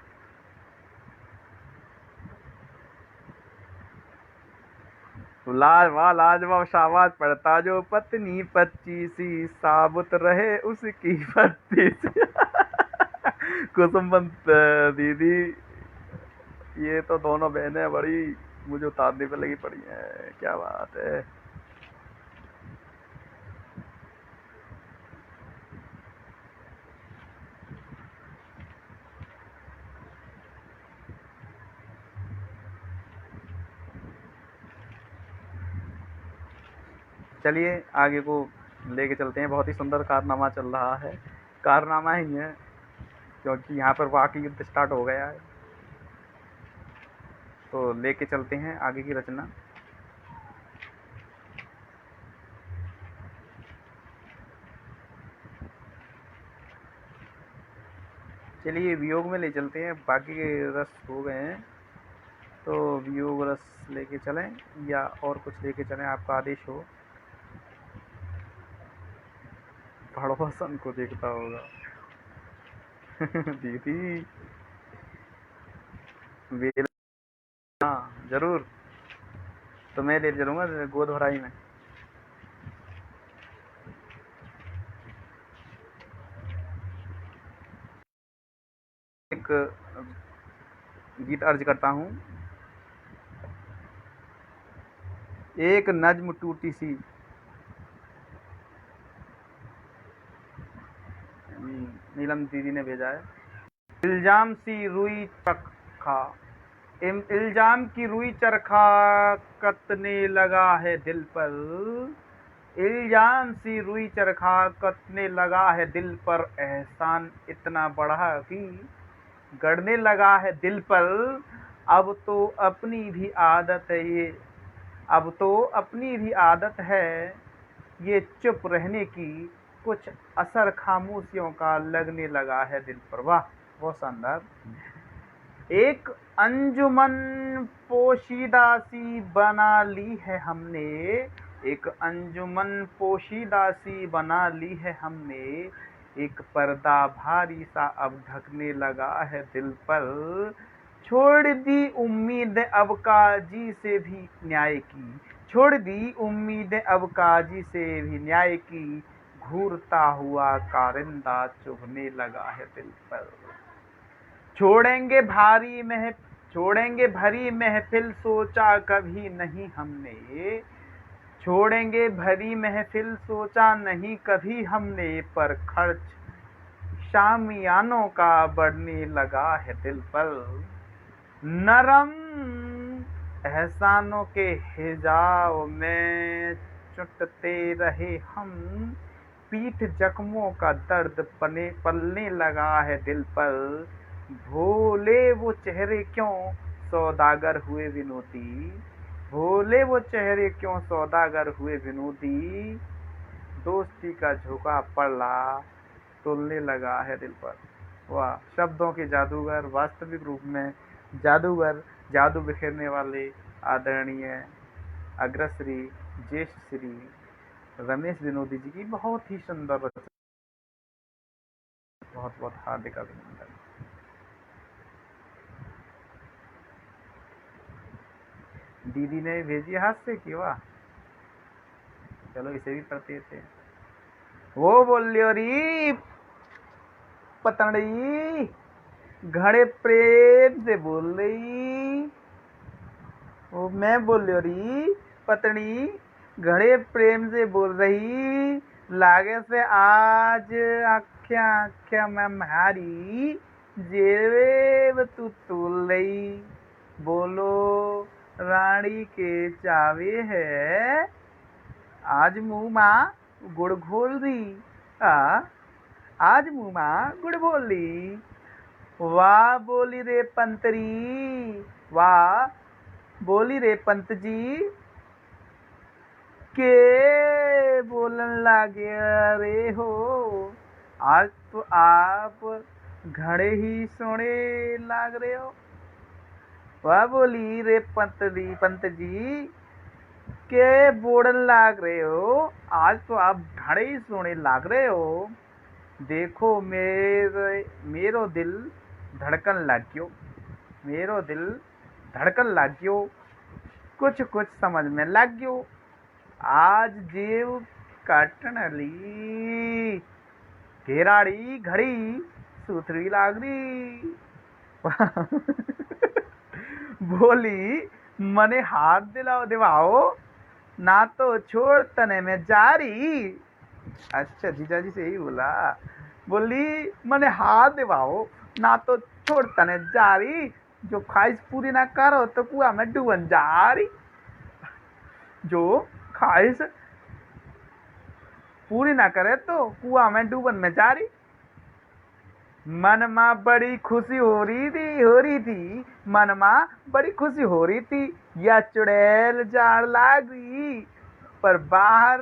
लाजवाब लाजवाब, शाबाश पढ़ता जो पत्नी 25 साबुत रहे उसकी 32। कुसुमबंत दीदी, ये तो दोनों बहनें बड़ी मुझे उतारने पे लगी पड़ी हैं, क्या बात है। चलिए आगे को लेके चलते हैं। बहुत ही सुंदर कारनामा चल रहा है, कारनामा ही है क्योंकि यहाँ पर वाकई युद्ध स्टार्ट हो गया है। तो लेके चलते हैं आगे की रचना। चलिए वियोग में ले चलते हैं, बाकी के रस हो गए हैं तो वियोग रस लेके चलें या और कुछ लेके चलें, आपका आदेश हो। पड़ोसन को देखता होगा। दीदी वेला, हाँ जरूर, तो मैं ले चलूँगा गोद भराई में। एक गीत अर्ज करता हूँ। एक नज्म टूटी सी, नीलम दीदी ने भेजा है। इल्जाम सी रुई चरखा, इल्जाम की रुई चरखा कतने लगा है दिल पर। इल्जाम सी रुई चरखा कतने लगा है दिल पर, एहसान इतना बढ़ा कि गड़ने लगा है दिल पर। अब तो अपनी भी आदत है ये, अब तो अपनी भी आदत है ये चुप रहने की, कुछ असर खामोशियों का लगने लगा है दिल पर। वाह, बहुत शानदार। एक अंजुमन पोशीदा सी बना ली है हमने, एक अंजुमन पोशीदा सी बना ली है हमने, एक पर्दा भारी सा अब ढकने लगा है दिल पर। छोड़ दी उम्मीद अब काजी से भी न्याय की, छोड़ दी उम्मीद अब काजी से भी न्याय की, घूरता हुआ कारिंदा चुभने लगा है दिल पर। छोड़ेंगे भारी मह छोड़ेंगे भरी महफिल सोचा कभी नहीं हमने, छोड़ेंगे भरी महफिल सोचा नहीं कभी हमने, पर खर्च शामियानों का बढ़ने लगा है दिल पर। नरम एहसानों के हिजाब में चुटते रहे हम, पीठ जख्मों का दर्द पलने लगा है दिल पर। भोले वो चेहरे क्यों सौदागर हुए विनोदी, भोले वो चेहरे क्यों सौदागर हुए विनोदी, दोस्ती का झोंका पड़ला तोलने लगा है दिल पर। वाह, शब्दों के जादूगर, वास्तविक रूप में जादूगर, जादू बिखेरने वाले आदरणीय अग्रश्री ज्येष्ठ श्री रमेश विनोदी जी की बहुत ही सुंदर रचना, बहुत बहुत हार्दिक अभिनंदन। दीदी ने भेजी हाथ से की, वाह। चलो इसे भी पढ़ते थे। वो बोलियो री पतंड़ी, घड़े प्रेम से बोल रही, वो मैं बोल रही पत्नी, घड़े प्रेम से बोल रही, लागे से आज आख्या आख्या मैं मारी जेब तू तोल रही। बोलो रानी के चावे है, आज मुँह माँ गुड़ घोल दी। आज मुँह माँ गुड़ बोल दी। वाह बोली रे पंतरी, वाह बोली रे पंत जी, के बोलन लागे रे हो। आज तो आप घड़े ही सोने लाग रहे हो। वाह बोली रे पंत जी, के बोलन लाग रहे हो। आज तो आप घड़े ही सोने लाग रहे हो। देखो मेरो दिल धड़कन लग गयो, मेरो दिल धड़कन लग गयो, कुछ कुछ समझ में लग गयो। आज जेब काटन ली, घेराड़ी घड़ी सूथरी लाग रही। बोली मने हाथ दिलाओ ना तो छोड़ तने में जारी। अच्छा जीजा जी से ही बोला। बोली मने हाथ दिलाओ ना तो छोड़ तने जारी, जो ख्वाहिश पूरी ना करो तो कुआ में डूबन जारी। जो ख्वाहिश पूरी ना करे तो कुआ में डूबन में जारी। मन में बड़ी खुशी हो रही थी, मन में बड़ी खुशी हो रही थी। या चुड़ैल जाड़ लाग रही, पर बाहर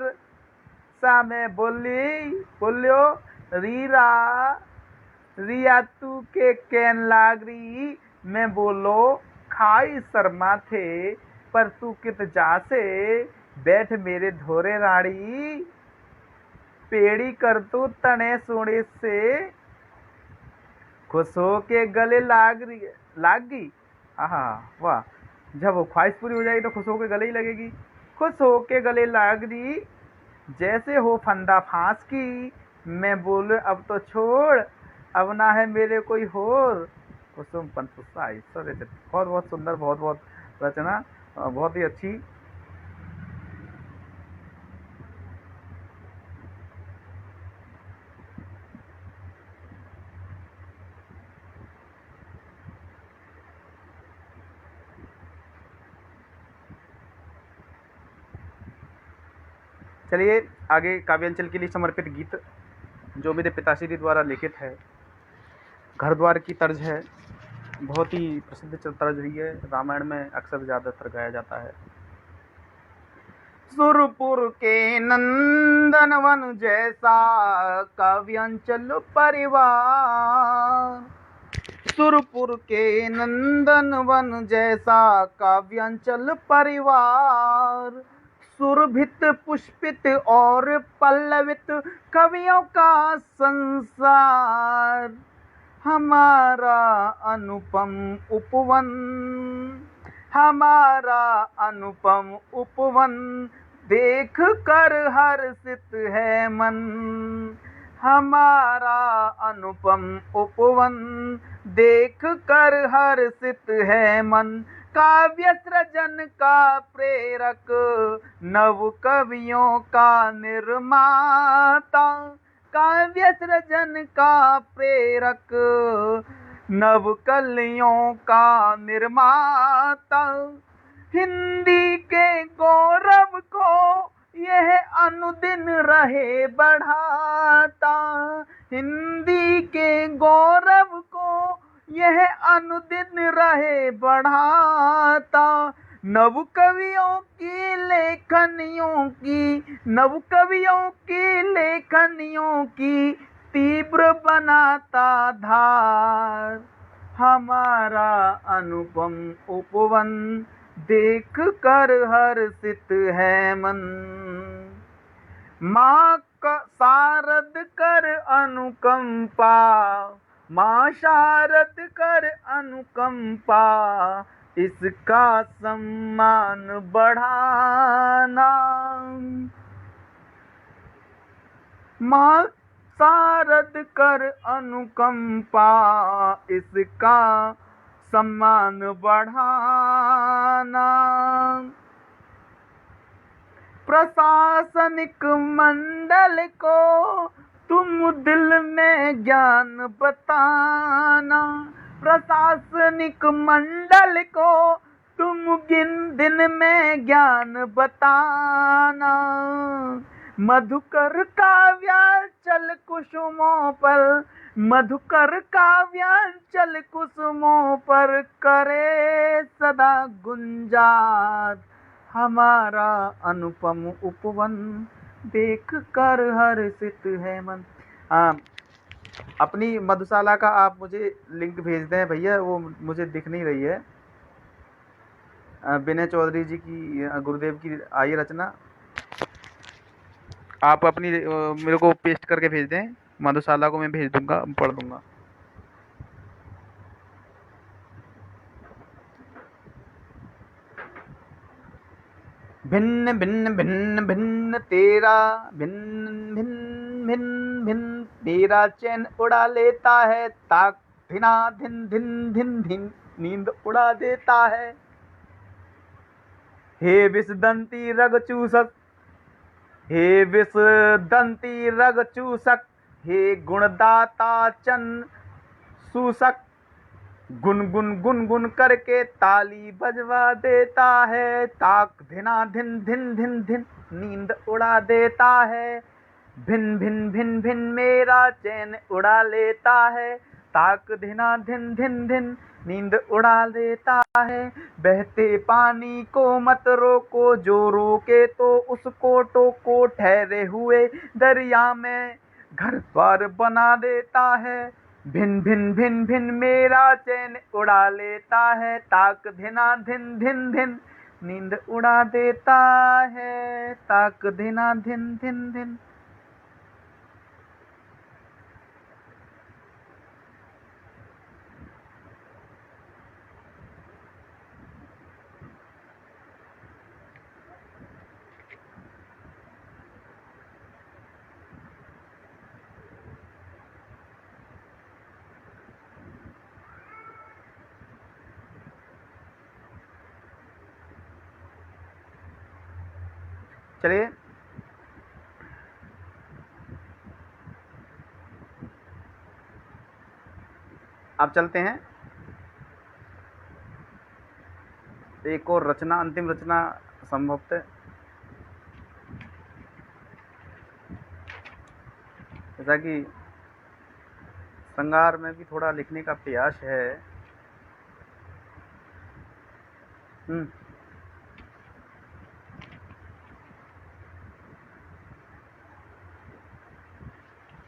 सा में बोलियो रिया तू के कैन लाग रही। मैं बोलो खाई शर्मा थे, पर तू कित जा से बैठ मेरे धोरे राड़ी। पेड़ी कर तू तने सोने से खुश हो के गले लाग गई। आहा वाह, जब वो ख्वाहिश पूरी हो जाएगी तो खुश हो के गले ही लगेगी। खुश हो के गले लाग रही, जैसे हो फंदा फांस की। मैं बोले अब तो छोड़, अब ना है मेरे कोई होर। कुसुम पंत बहुत बहुत सुंदर, बहुत बहुत रचना, बहुत ही अच्छी। चलिए आगे काव्यांचल के लिए समर्पित गीत जो मेरे पिताश्री द्वारा लिखित है, घर द्वार की तर्ज है, बहुत ही प्रसिद्ध तर्ज रही है, रामायण में अक्सर ज्यादातर गाया जाता है। सुरपुर के नंदन वन जैसा काव्यांचल परिवार, सुरपुर के नंदन वन जैसा काव्यांचल परिवार। सुरभित पुष्पित और पल्लवित कवियों का संसार। हमारा अनुपम उपवन, हमारा अनुपम उपवन, देख कर हर्षित है मन। हमारा अनुपम उपवन, देख कर हर्षित है मन। काव्य सृजन का प्रेरक, नव कवियों का निर्माता। काव्य सृजन का प्रेरक, नव कलियों का निर्माता। हिंदी के गौरव को यह अनुदिन रहे बढ़ाता। हिंदी के गौरव को यह अनुदिन रहे बढ़ाता। नव कवियों की लेखनियों की, नव कवियों की लेखनियों की तीव्र बनाता धार। हमारा अनुपम उपवन, देख कर हर्षित है मन। माँ का शारद कर अनुकंपा, माँ शारद कर अनुकंपा, इसका सम्मान बढ़ाना। माँ शारद कर अनुकंपा इसका सम्मान बढ़ाना। प्रशासनिक मंडल को तुम दिल में ज्ञान बताना। प्रशासनिक मंडल को तुम दिन में ज्ञान बताना। मधुकर काव्यांचल कुसुमों पर, मधुकर काव्यांचल कुसुमों पर करे सदा गुंजार हमारा अनुपम उपवन देख कर हर्षित है मन। अपनी मधुशाला का आप मुझे लिंक भेज दें भैया, वो मुझे दिख नहीं रही है। विनय चौधरी जी की, गुरुदेव की आई रचना, आप अपनी मेरे को पेस्ट करके भेज दें, मधुशाला को मैं भेज दूंगा, पढ़ दूंगा। भिन्न भिन्न भिन्न भिन्न तेरा, भिन्न भिन्न भिन्न भिन्न तेरा चैन उड़ा लेता है, ताक धिना धिन धिन धिन धिन नींद उड़ा देता है। हे विषदंती रग चूसक, हे विषदंती रग चूसक, हे गुणदाता चन सूसक, गुन गुन गुन गुन करके ताली बजवा देता है। ताक धिना धिन धिन धिन धिन नींद उड़ा देता है। भिन भिन भिन भिन मेरा चैन उड़ा लेता है, ताक धिना धिन धिन धिन नींद उड़ा लेता है। बहते पानी को मत रोको, जो रोके तो उसको टोको, ठहरे हुए दरिया में घर द्वार बना देता है। भिन भिन भिन भिन मेरा चैन उड़ा लेता है, ताक धिना धिन धिन धिन नींद उड़ा देता है, ताक धिना धिन धिन धिन। चलिए अब चलते हैं एक और रचना, अंतिम रचना संभवतः, जैसा कि श्रृंगार में भी थोड़ा लिखने का प्रयास है।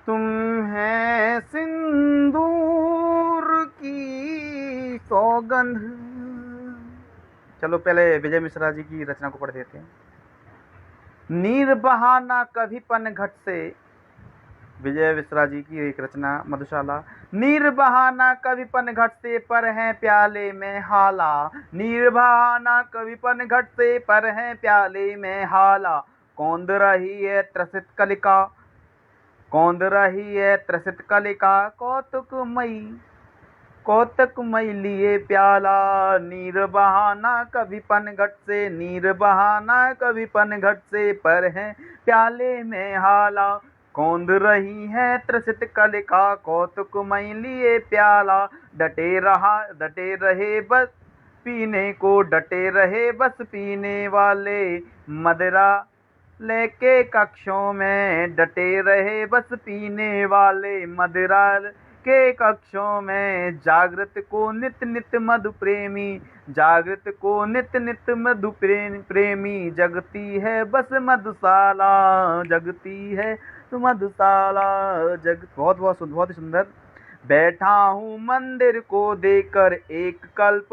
तुम है सिंदूर की सौगंध। चलो पहले विजय मिश्रा जी की रचना को पढ़ देते हैं। नीर बहाना कभी पनघट से, विजय मिश्रा जी की एक रचना मधुशाला। नीर बहाना कभी पनघट से, पर है प्याले में हाला। नीर बहाना कभी पनघट से, पर है प्याले में हाला। कौंध रही है त्रसित कलिका, कौंध रही है त्रसित कलिका, कौतुकमयी लिए प्याला। नीर बहाना कभी पनघट से, नीर बहाना कभी पनघट से, पर है प्याले में हाला। कौंध रही है त्रसित कलिका, कौतुकमयी लिए प्याला। डटे रहे बस पीने को, डटे रहे बस पीने वाले, मदिरा लेके कक्षों में। डटे रहे बस पीने वाले, मदिरा के कक्षों में। जागृत को नित नित मधु प्रेमी, जागृत को नित नित मधु प्रेमी। जगती है बस मधुशाला, जगती है मधुशाला जग। बहुत ही सुंदर। बैठा हूँ मंदिर को देकर एक कल्प,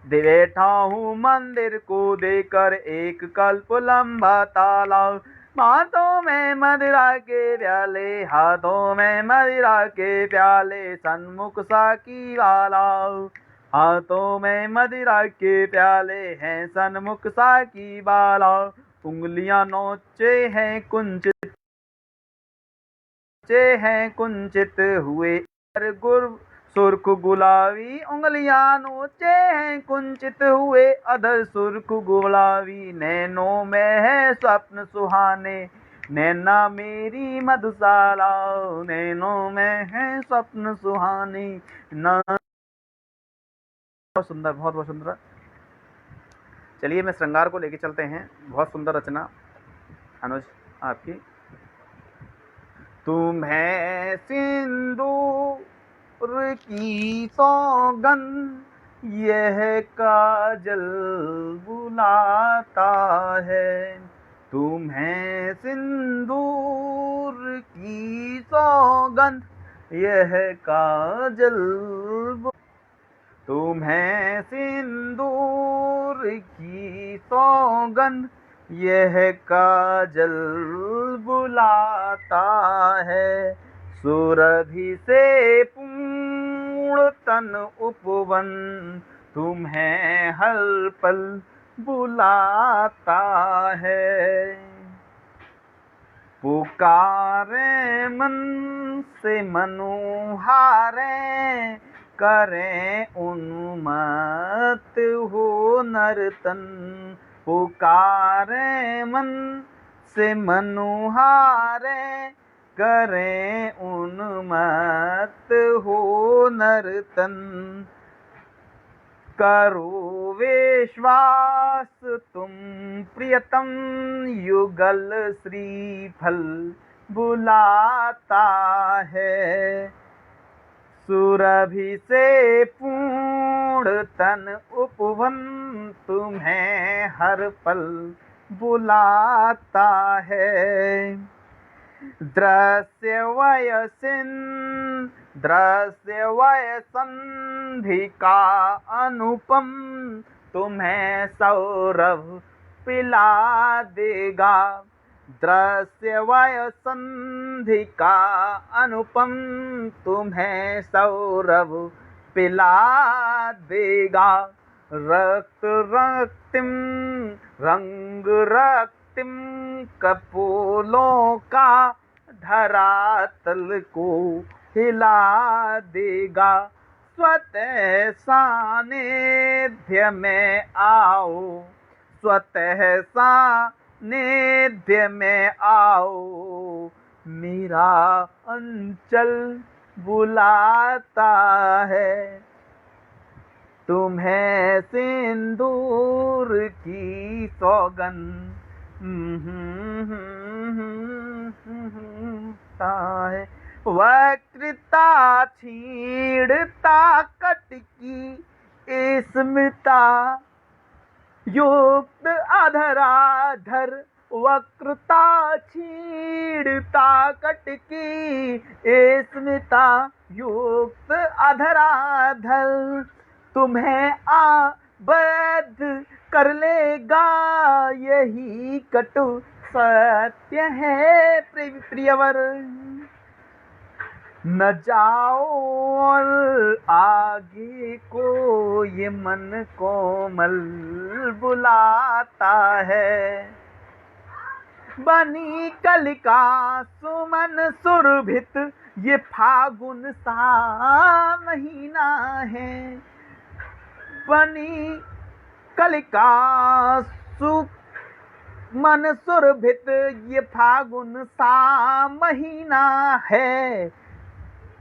बैठा हूँ मंदिर को देकर एक कल्प लंबा ताला। हाथों में मदिरा के प्याले, हाथों में मदिरा के प्याले, सन्मुख साकी वाला। हाथों में मदिरा के प्याले हैं, सन्मुख साकी वाला। उंगलियां नोचे हैं कुंचित हैं कुंचित हुए, गुर सुर्ख गुलाबी उंगलियां नोचे हैं कुंचित हुए, अधर सुर्ख गुलाबी नैनों में है स्वप्न सुहाने, नैना मेरी मधुशाला नैनों में है स्वप्न सुहाने ना। बहुत सुंदर, बहुत बहुत सुंदर। चलिए मैं श्रृंगार को लेके चलते हैं। बहुत सुंदर रचना अनुज आपकी। तुम्हें सिंदूर की सौगंध यह काजल बुलाता है, तुम्हें सिंदूर की सौगंध यह काजल, तुम्हें सिंदूर की सौगंध यह काजल बुलाता है, सुरभि से पूर्ण तन उपवन तुम्हें हर पल बुलाता है, पुकारे मन से मनोहारे करें उन्मत्त हो नर्तन, पुकारे मन से मनोहारे करें उन्मत्त हो नर्तन, करो विश्वास तुम प्रियतम युगल श्रीफल बुलाता है, सुरभि से पूर्ण तन उपवन तुम्हें हर पल बुलाता है, दृश्य वयसंधि का अनुपम तुम्हें सौरभ पिला देगा, दृश्य वयसंधि का अनुपम तुम्हें सौरभ पिला देगा, रक्त रक्तिम रंग रक्तिम कपोलों का धरातल को हिला देगा, स्वतः सानिध्य में आओ, स्वतः सानिध्य में आओ, मेरा अंचल बुलाता है, तुम्हें सिंदूर की सौगंध है, वक्रता छीड़ता कटकी स्मिता युक्त अधराधर, वक्रता छीड़ता कटकी स्मिता युक्त अधराधर, तुम्हें आबद्ध कर लेगा यही कटु सत्य है प्रियवर, न जाओ और आगे को ये मन कोमल बुलाता है, बनी कलिका सुमन सुरभित ये फागुन सा महीना है, बनी कलिका सुमन सुरभित ये फागुन सा महीना है,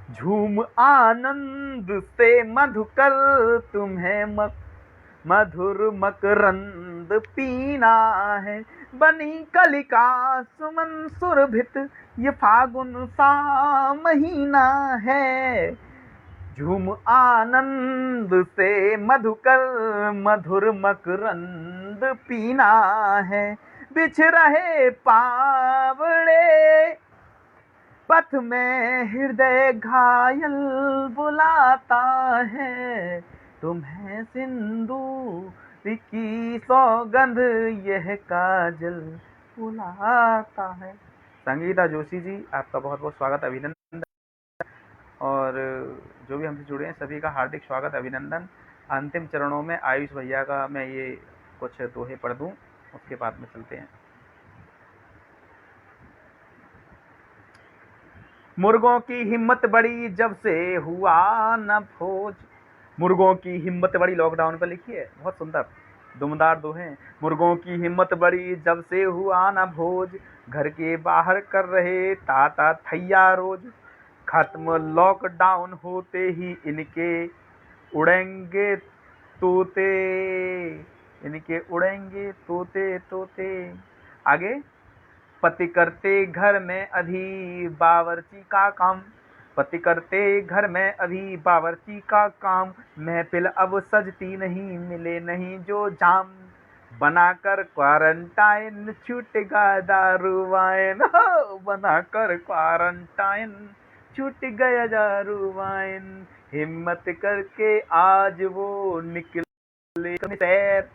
झूम आनंद से मधुकर तुम्हें मधुर मकरंद पीना है, बनी कलिका सुमन सुरभित ये फागुन सा महीना है, झूम आनंद से मधुकर मधुर मकरंद पीना है, बिछ रहे पावड़े पथ में हृदय घायल बुलाता है, तुम्हें सिंदूर की सौगंध यह काजल बुलाता है। संगीता जोशी जी, आपका बहुत बहुत स्वागत, अभिनंदन, और जो भी हमसे जुड़े हैं सभी का हार्दिक स्वागत, अभिनंदन। अंतिम चरणों में आयुष भैया का मैं ये कुछ दोहे पढ़ दूं, उसके बाद में चलते हैं। मुर्गों की हिम्मत बड़ी जब से हुआ न भोज। मुर्गों की हिम्मत बड़ी लॉकडाउन पे लिखी है, बहुत सुंदर दुमदार दोहे। मुर्गों की हिम्मत बड़ी जब से हुआ न भोज, घर के बाहर कर रहे ताता थैया रोज। खत्म लॉकडाउन होते ही इनके उड़ेंगे तोते, इनके उड़ेंगे तोते तोते। आगे, पति करते घर में अभी बावर्ची का काम, पति करते घर में अभी बावर्ची का काम। महफिल अब सजती नहीं, मिले नहीं जो जाम, बनाकर क्वारंटाइन छूटेगा दारू वाइन। बनाकर क्वारंटाइन छूट गया दारू वाइन। हिम्मत करके आज वो निकले सैर,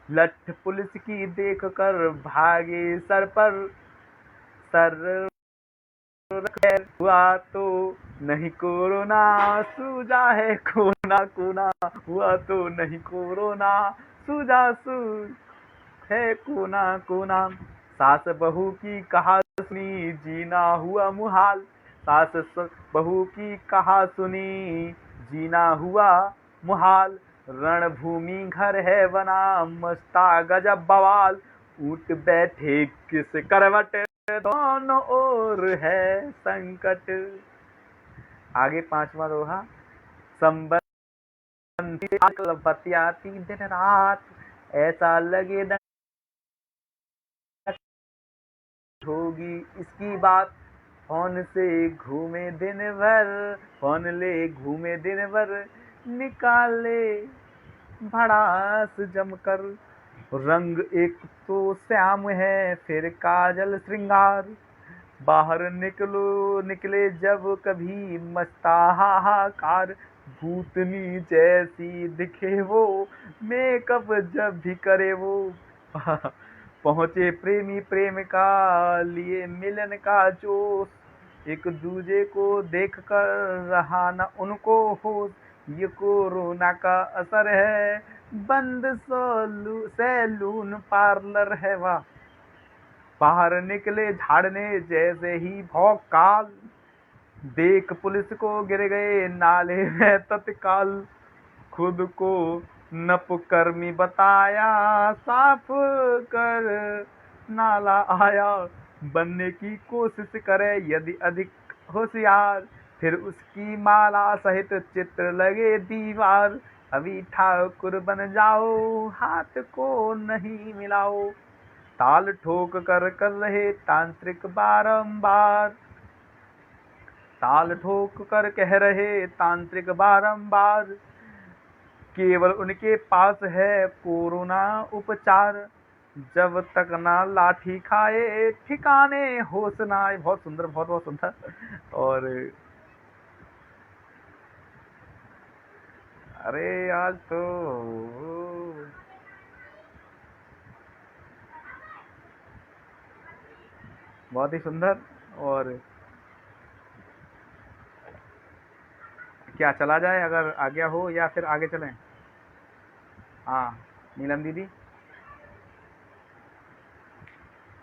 लठ पुलिस की देख कर भागे सर पर सर खैर। हुआ तो नहीं कोरोना, सूझा है कोना कोना। हुआ तो नहीं कोरोना, सूझा सूझ है कोना कोना। सास बहू की कहा सुनी, जीना हुआ मुहाल। सास बहू की कहा सुनी, जीना हुआ मुहाल। रणभूमि घर है बना, मस्ता गजब बवाल। ऊँट बैठे किस करवट, दोनों ओर है संकट। आगे पांचवा दोहा। संबंधी बतियाती दिन रात, ऐसा लगे न होगी इसकी बात। फोन से घूमे दिन भर, फोन ले घूमे दिन भर। निकाले भड़ास जमकर, रंग एक तो श्याम है फिर काजल श्रृंगार। बाहर निकले जब कभी मस्ता हाहाकार। भूतनी जैसी दिखे वो, मेकअप जब भी करे वो। पहुंचे प्रेमी प्रेमिका लिए मिलन का जोश, एक दूजे को देख कर रहा न उनको होश। ये कोरोना का असर है, बंद सैलून पार्लर है वाह। बाहर निकले झाड़ने जैसे ही भौकाल, देख पुलिस को गिर गए नाले में तत्काल। खुद को नपकर्मी बताया, साफ कर नाला आया। बनने की कोशिश करे यदि अधिक होशियार, फिर उसकी माला सहित चित्र लगे दीवार। अभी ठाकुर बन जाओ, हाथ को नहीं मिलाओ। ताल ठोक कर रहे तांत्रिक बारंबार, ताल ठोक कर कह रहे तांत्रिक बारंबार। केवल उनके पास है कोरोना उपचार, जब तक ना लाठी खाए ठिकाने होश ना आए। बहुत सुंदर, बहुत बहुत सुंदर। और अरे आज तो बहुत ही सुंदर। और क्या चला जाए, अगर आज्ञा हो, या फिर आगे चलें? हाँ नीलम दीदी,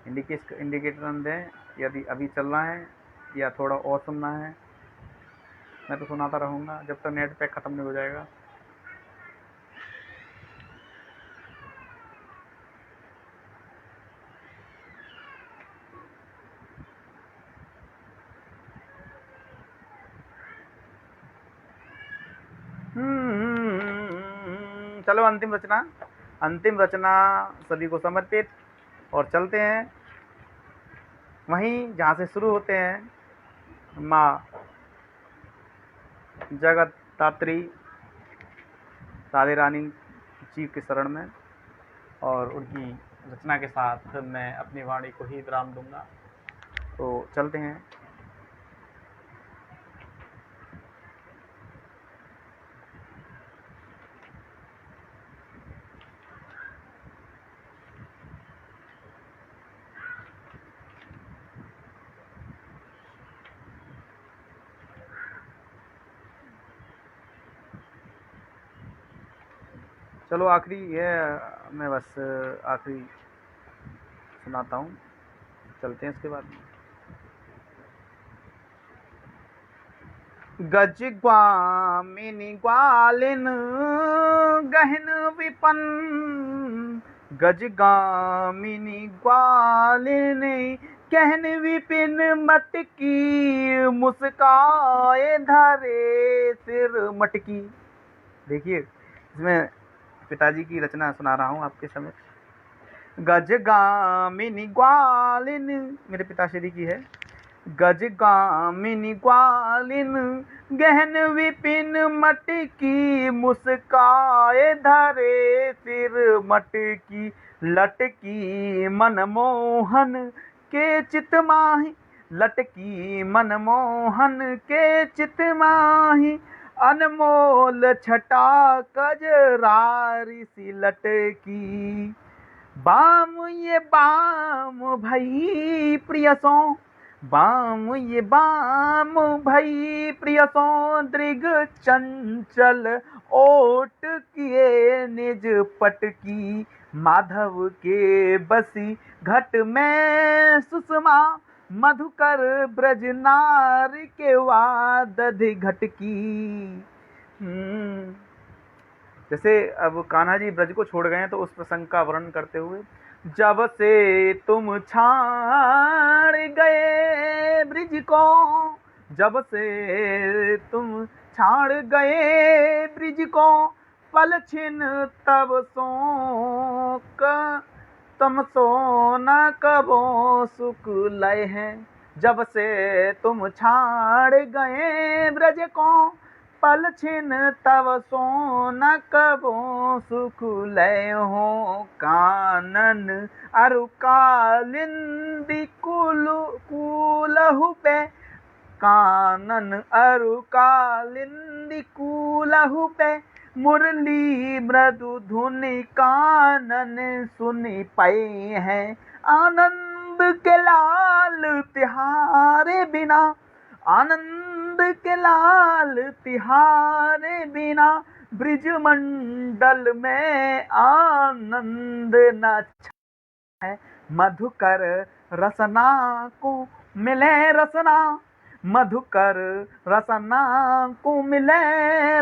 इंडिकेटर दें यदि अभी चलना है या थोड़ा और सुनना है। मैं तो सुनाता रहूँगा जब तक नेट पैक ख़त्म नहीं हो जाएगा। चलो अंतिम रचना सभी को समर्पित। और चलते हैं वहीं जहाँ से शुरू होते हैं, माँ जगत दात्री राधे रानी जी के शरण में। और उनकी रचना के साथ मैं अपनी वाणी को ही विराम दूंगा। तो चलते हैं। चलो आखिरी ये मैं बस आखिरी सुनाता हूँ, चलते हैं इसके बाद में। गज ग्वामिनी ग्वालिन गहन विपन, गज गामिनी ग्वालिन गहन विपिन, मटकी मुस्काए धारे सिर मटकी। देखिए इसमें पिताजी की रचना सुना रहा हूँ आपके समक्ष। गज गामिनी ग्वालिन मेरे पिताश्री की है। गज गामिनी ग्वालिन गहन विपिन, मटकी मुस्काए धरे सिर मटकी, लटकी मनमोहन के चित माही, लटकी मनमोहन के चित माही, अनमोल छटा कजरारी सी लटकी। बाम ये बाम भई प्रियसों, बाम ये बाम भई प्रियसों, दृग चंचल ओट किए निज पटकी, माधव के बसी घट में सुषमा, मधुकर ब्रज नार के वादधि घटकी। जैसे अब कान्हा जी ब्रज को छोड़ गए हैं तो उस प्रसंग का वर्णन करते हुए, जब से तुम छाड़ गए ब्रिज को, जब से तुम छाड़ गए ब्रिज को, पल छिन तब सो तम सो न कबो सुख लय है। जब से तुम छाड़ गए ब्रज को, पल छिन तब सो न कबो सुख लय हो। कानन अरु कालिंदी कूलहु पे, कानन अरु कालिंदी कूलहु पे, मुरली मृदु धुनि कानन सुनि पाए हैं। आनंद के लाल तिहारे बिना, आनंद के लाल तिहारे बिना, ब्रिज मंडल में आनंद न है। मधुकर रसना को मिले रसना, मधुकर रसना को मिले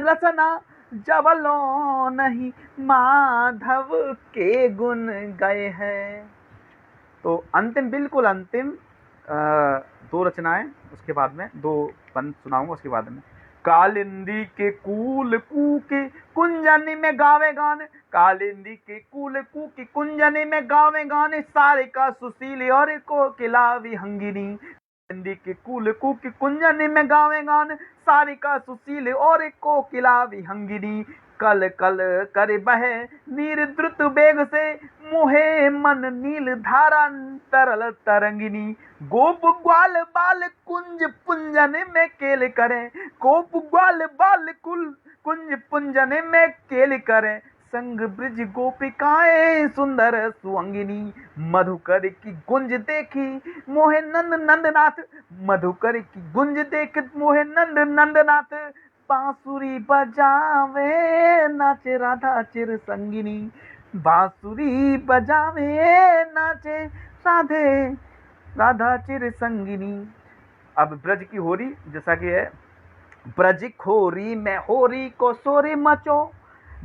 रसना, जबलो नहीं माधव के गुण गए हैं। तो अंतिम, बिल्कुल अंतिम दो रचनाएं, उसके बाद में दो बंद सुनाऊंगा उसके बाद में। कालिंदी के कूल कू के कुंजनी में गावे गाने, कालिंदी के कूल कू की कुंजनी में गावे गाने, सारिका सुशील और कोकिला विहंगिनी। कालिंदी के कूल कू की कुंजनी में गावे गाने, सारिका सुशील और कोकिला विहंगिनी। कल कल कर बहे नीर द्रुत बेग से, मोहे मन नील धारा तरल तरंगिनी। गोप ग्वाल बाल कुंज पुंजन में केल करें, गोप ग्वाल बाल कुंज पुंजन में केल करें, संग ब्रिज गोपिकाएं सुंदर सुअंगिनी। मधुकर की गुंज देखी मोहे नंद नंदनाथ, मधुकर की गुंज देख मोहे नंद नंदनाथ, बांसुरी बजावे नाचे राधा चिर संगिनी, बांसुरी बजावे नाचे राधा चिर संगिनी। अब ब्रज की होरी जैसा कि है, ब्रज खोरी में होरी को सोरी मचो,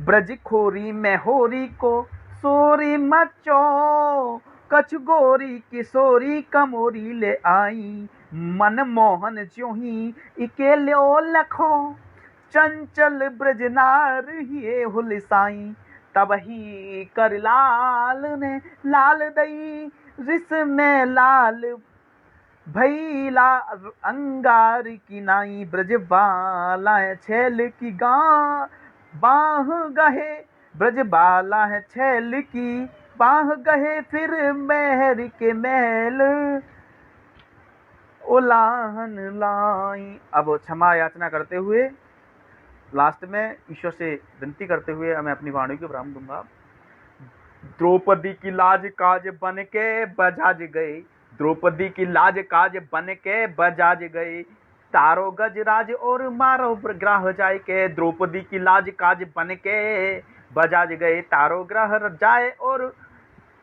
ब्रज खोरी में होरी को सोरी मचो, कछ गोरी किशोरी कमोरी ले आई, मन मोहन ज्यों ही इकेले लखो, चंचल ब्रजनार हिए हुलसाई। तब ही कर लाल ने लाल दई, रिस में लाल भैला अंगार की नाई, ब्रज बाला है छैल की बाह गहे, ब्रज बाला है छैल की बाह गहे, फिर मेहर के महल उलाहन लाई। अब क्षमा याचना करते हुए लास्ट में ईश्वर से विनती करते हुए मैं अपनी वाणी को विराम दूंगा। द्रौपदी की लाज काज बन के बजाज गए, द्रौपदी की लाज काज बन के बजाज गए, तारो गज राज और मारो ग्रह जाय के, द्रौपदी की लाज काज बन के बजाज गए, तारो ग्रह जाए और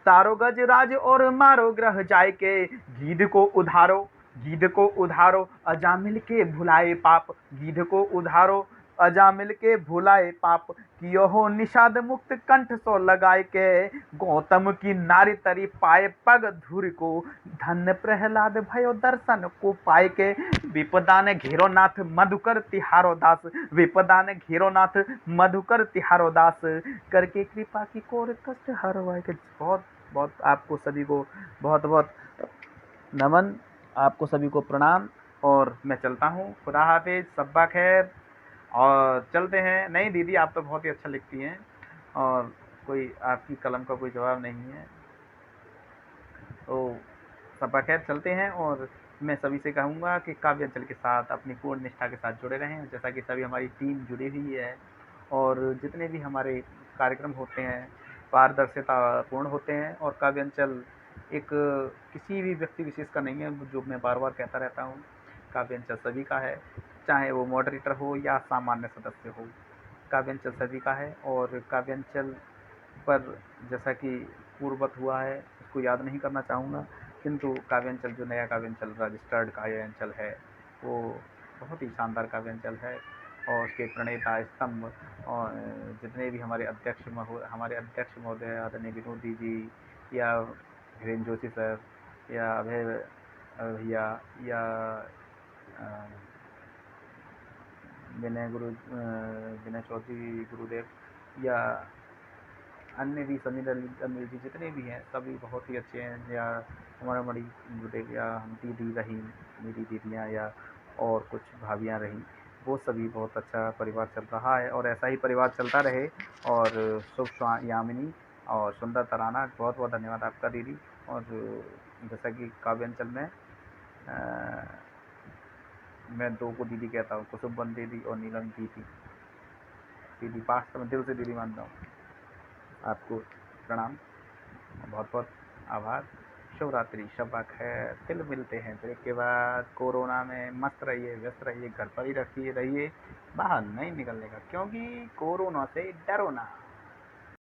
तारो गज राज और मारो ग्रह जाय के, गीध को उधारो गीध को उधारो अजामिल के भुलाए पाप, गीध को उधारो अजामिल के भुलाए पाप, कियो हो निषाद मुक्त कंठ सो लगाए के, गौतम की नारी तरी पाए पग धुर को, धन्य प्रहलाद भयो दर्शन को पाए के, विपदा ने घेरो नाथ मधुकर तिहारो दास, विपदा ने घेरो नाथ मधुकर तिहारो दास, करके कृपा की कोर कष्ट हरवाए के। बहुत बहुत आपको सभी को बहुत बहुत नमन, आपको सभी को प्रणाम, और मैं चलता हूँ। खुदा हाफिज, सब्बा खैर। और चलते हैं। नहीं दीदी, आप तो बहुत ही अच्छा लिखती हैं और कोई आपकी कलम का कोई जवाब नहीं है, तो सब्बा खैर, चलते हैं। और मैं सभी से कहूँगा कि काव्यांचल के साथ अपनी पूर्ण निष्ठा के साथ जुड़े रहें, जैसा कि सभी हमारी टीम जुड़ी हुई है, और जितने भी हमारे कार्यक्रम होते हैं पारदर्शिता पूर्ण होते हैं। और काव्यांचल एक किसी भी व्यक्ति विशेष का नहीं है, जो मैं बार बार कहता रहता हूँ, काव्यांचल सभी का है, चाहे वो मॉडरेटर हो या सामान्य सदस्य हो, काव्यांचल सभी का है। और काव्यांचल पर जैसा कि पूर्ववत हुआ है उसको याद नहीं करना चाहूँगा, किंतु काव्यांचल जो नया काव्यांचल रजिस्टर्ड काव्यांचल है वो बहुत ही शानदार काव्यांचल है। और उसके प्रणेता स्तंभ और जितने भी हमारे अध्यक्ष महोदय आदरणीय विनोदी जी, या धीरेन्द्र जोशी सर, या अभय भैया, या विनय चौधरी गुरुदेव, या अन्य भी समीर अनिल जी, जितने भी हैं सभी बहुत ही अच्छे हैं, या हमारा मणि गुरुदेव, या हम दीदी रही, मेरी दीदियाँ, या और कुछ भाभियाँ रहीं, वो सभी बहुत अच्छा परिवार चल रहा है, और ऐसा ही परिवार चलता रहे। और शुभ यामिनी और सुंदर तराना, बहुत बहुत धन्यवाद आपका दीदी। और जैसा कि काव्यांचल में मैं दो को दीदी कहता हूँ, कुसुमबन दीदी और नीलम दीदी। दीदी वास्तव में दिल से दीदी मानता हूँ। आपको प्रणाम, बहुत बहुत आभार। शुभ रात्रि, शब्बा खैर। फिर मिलते हैं ब्रेक के बाद। कोरोना में मस्त रहिए, व्यस्त रहिए, घर पर ही रहिए, बाहर नहीं निकलने का, क्योंकि कोरोना से डरो ना।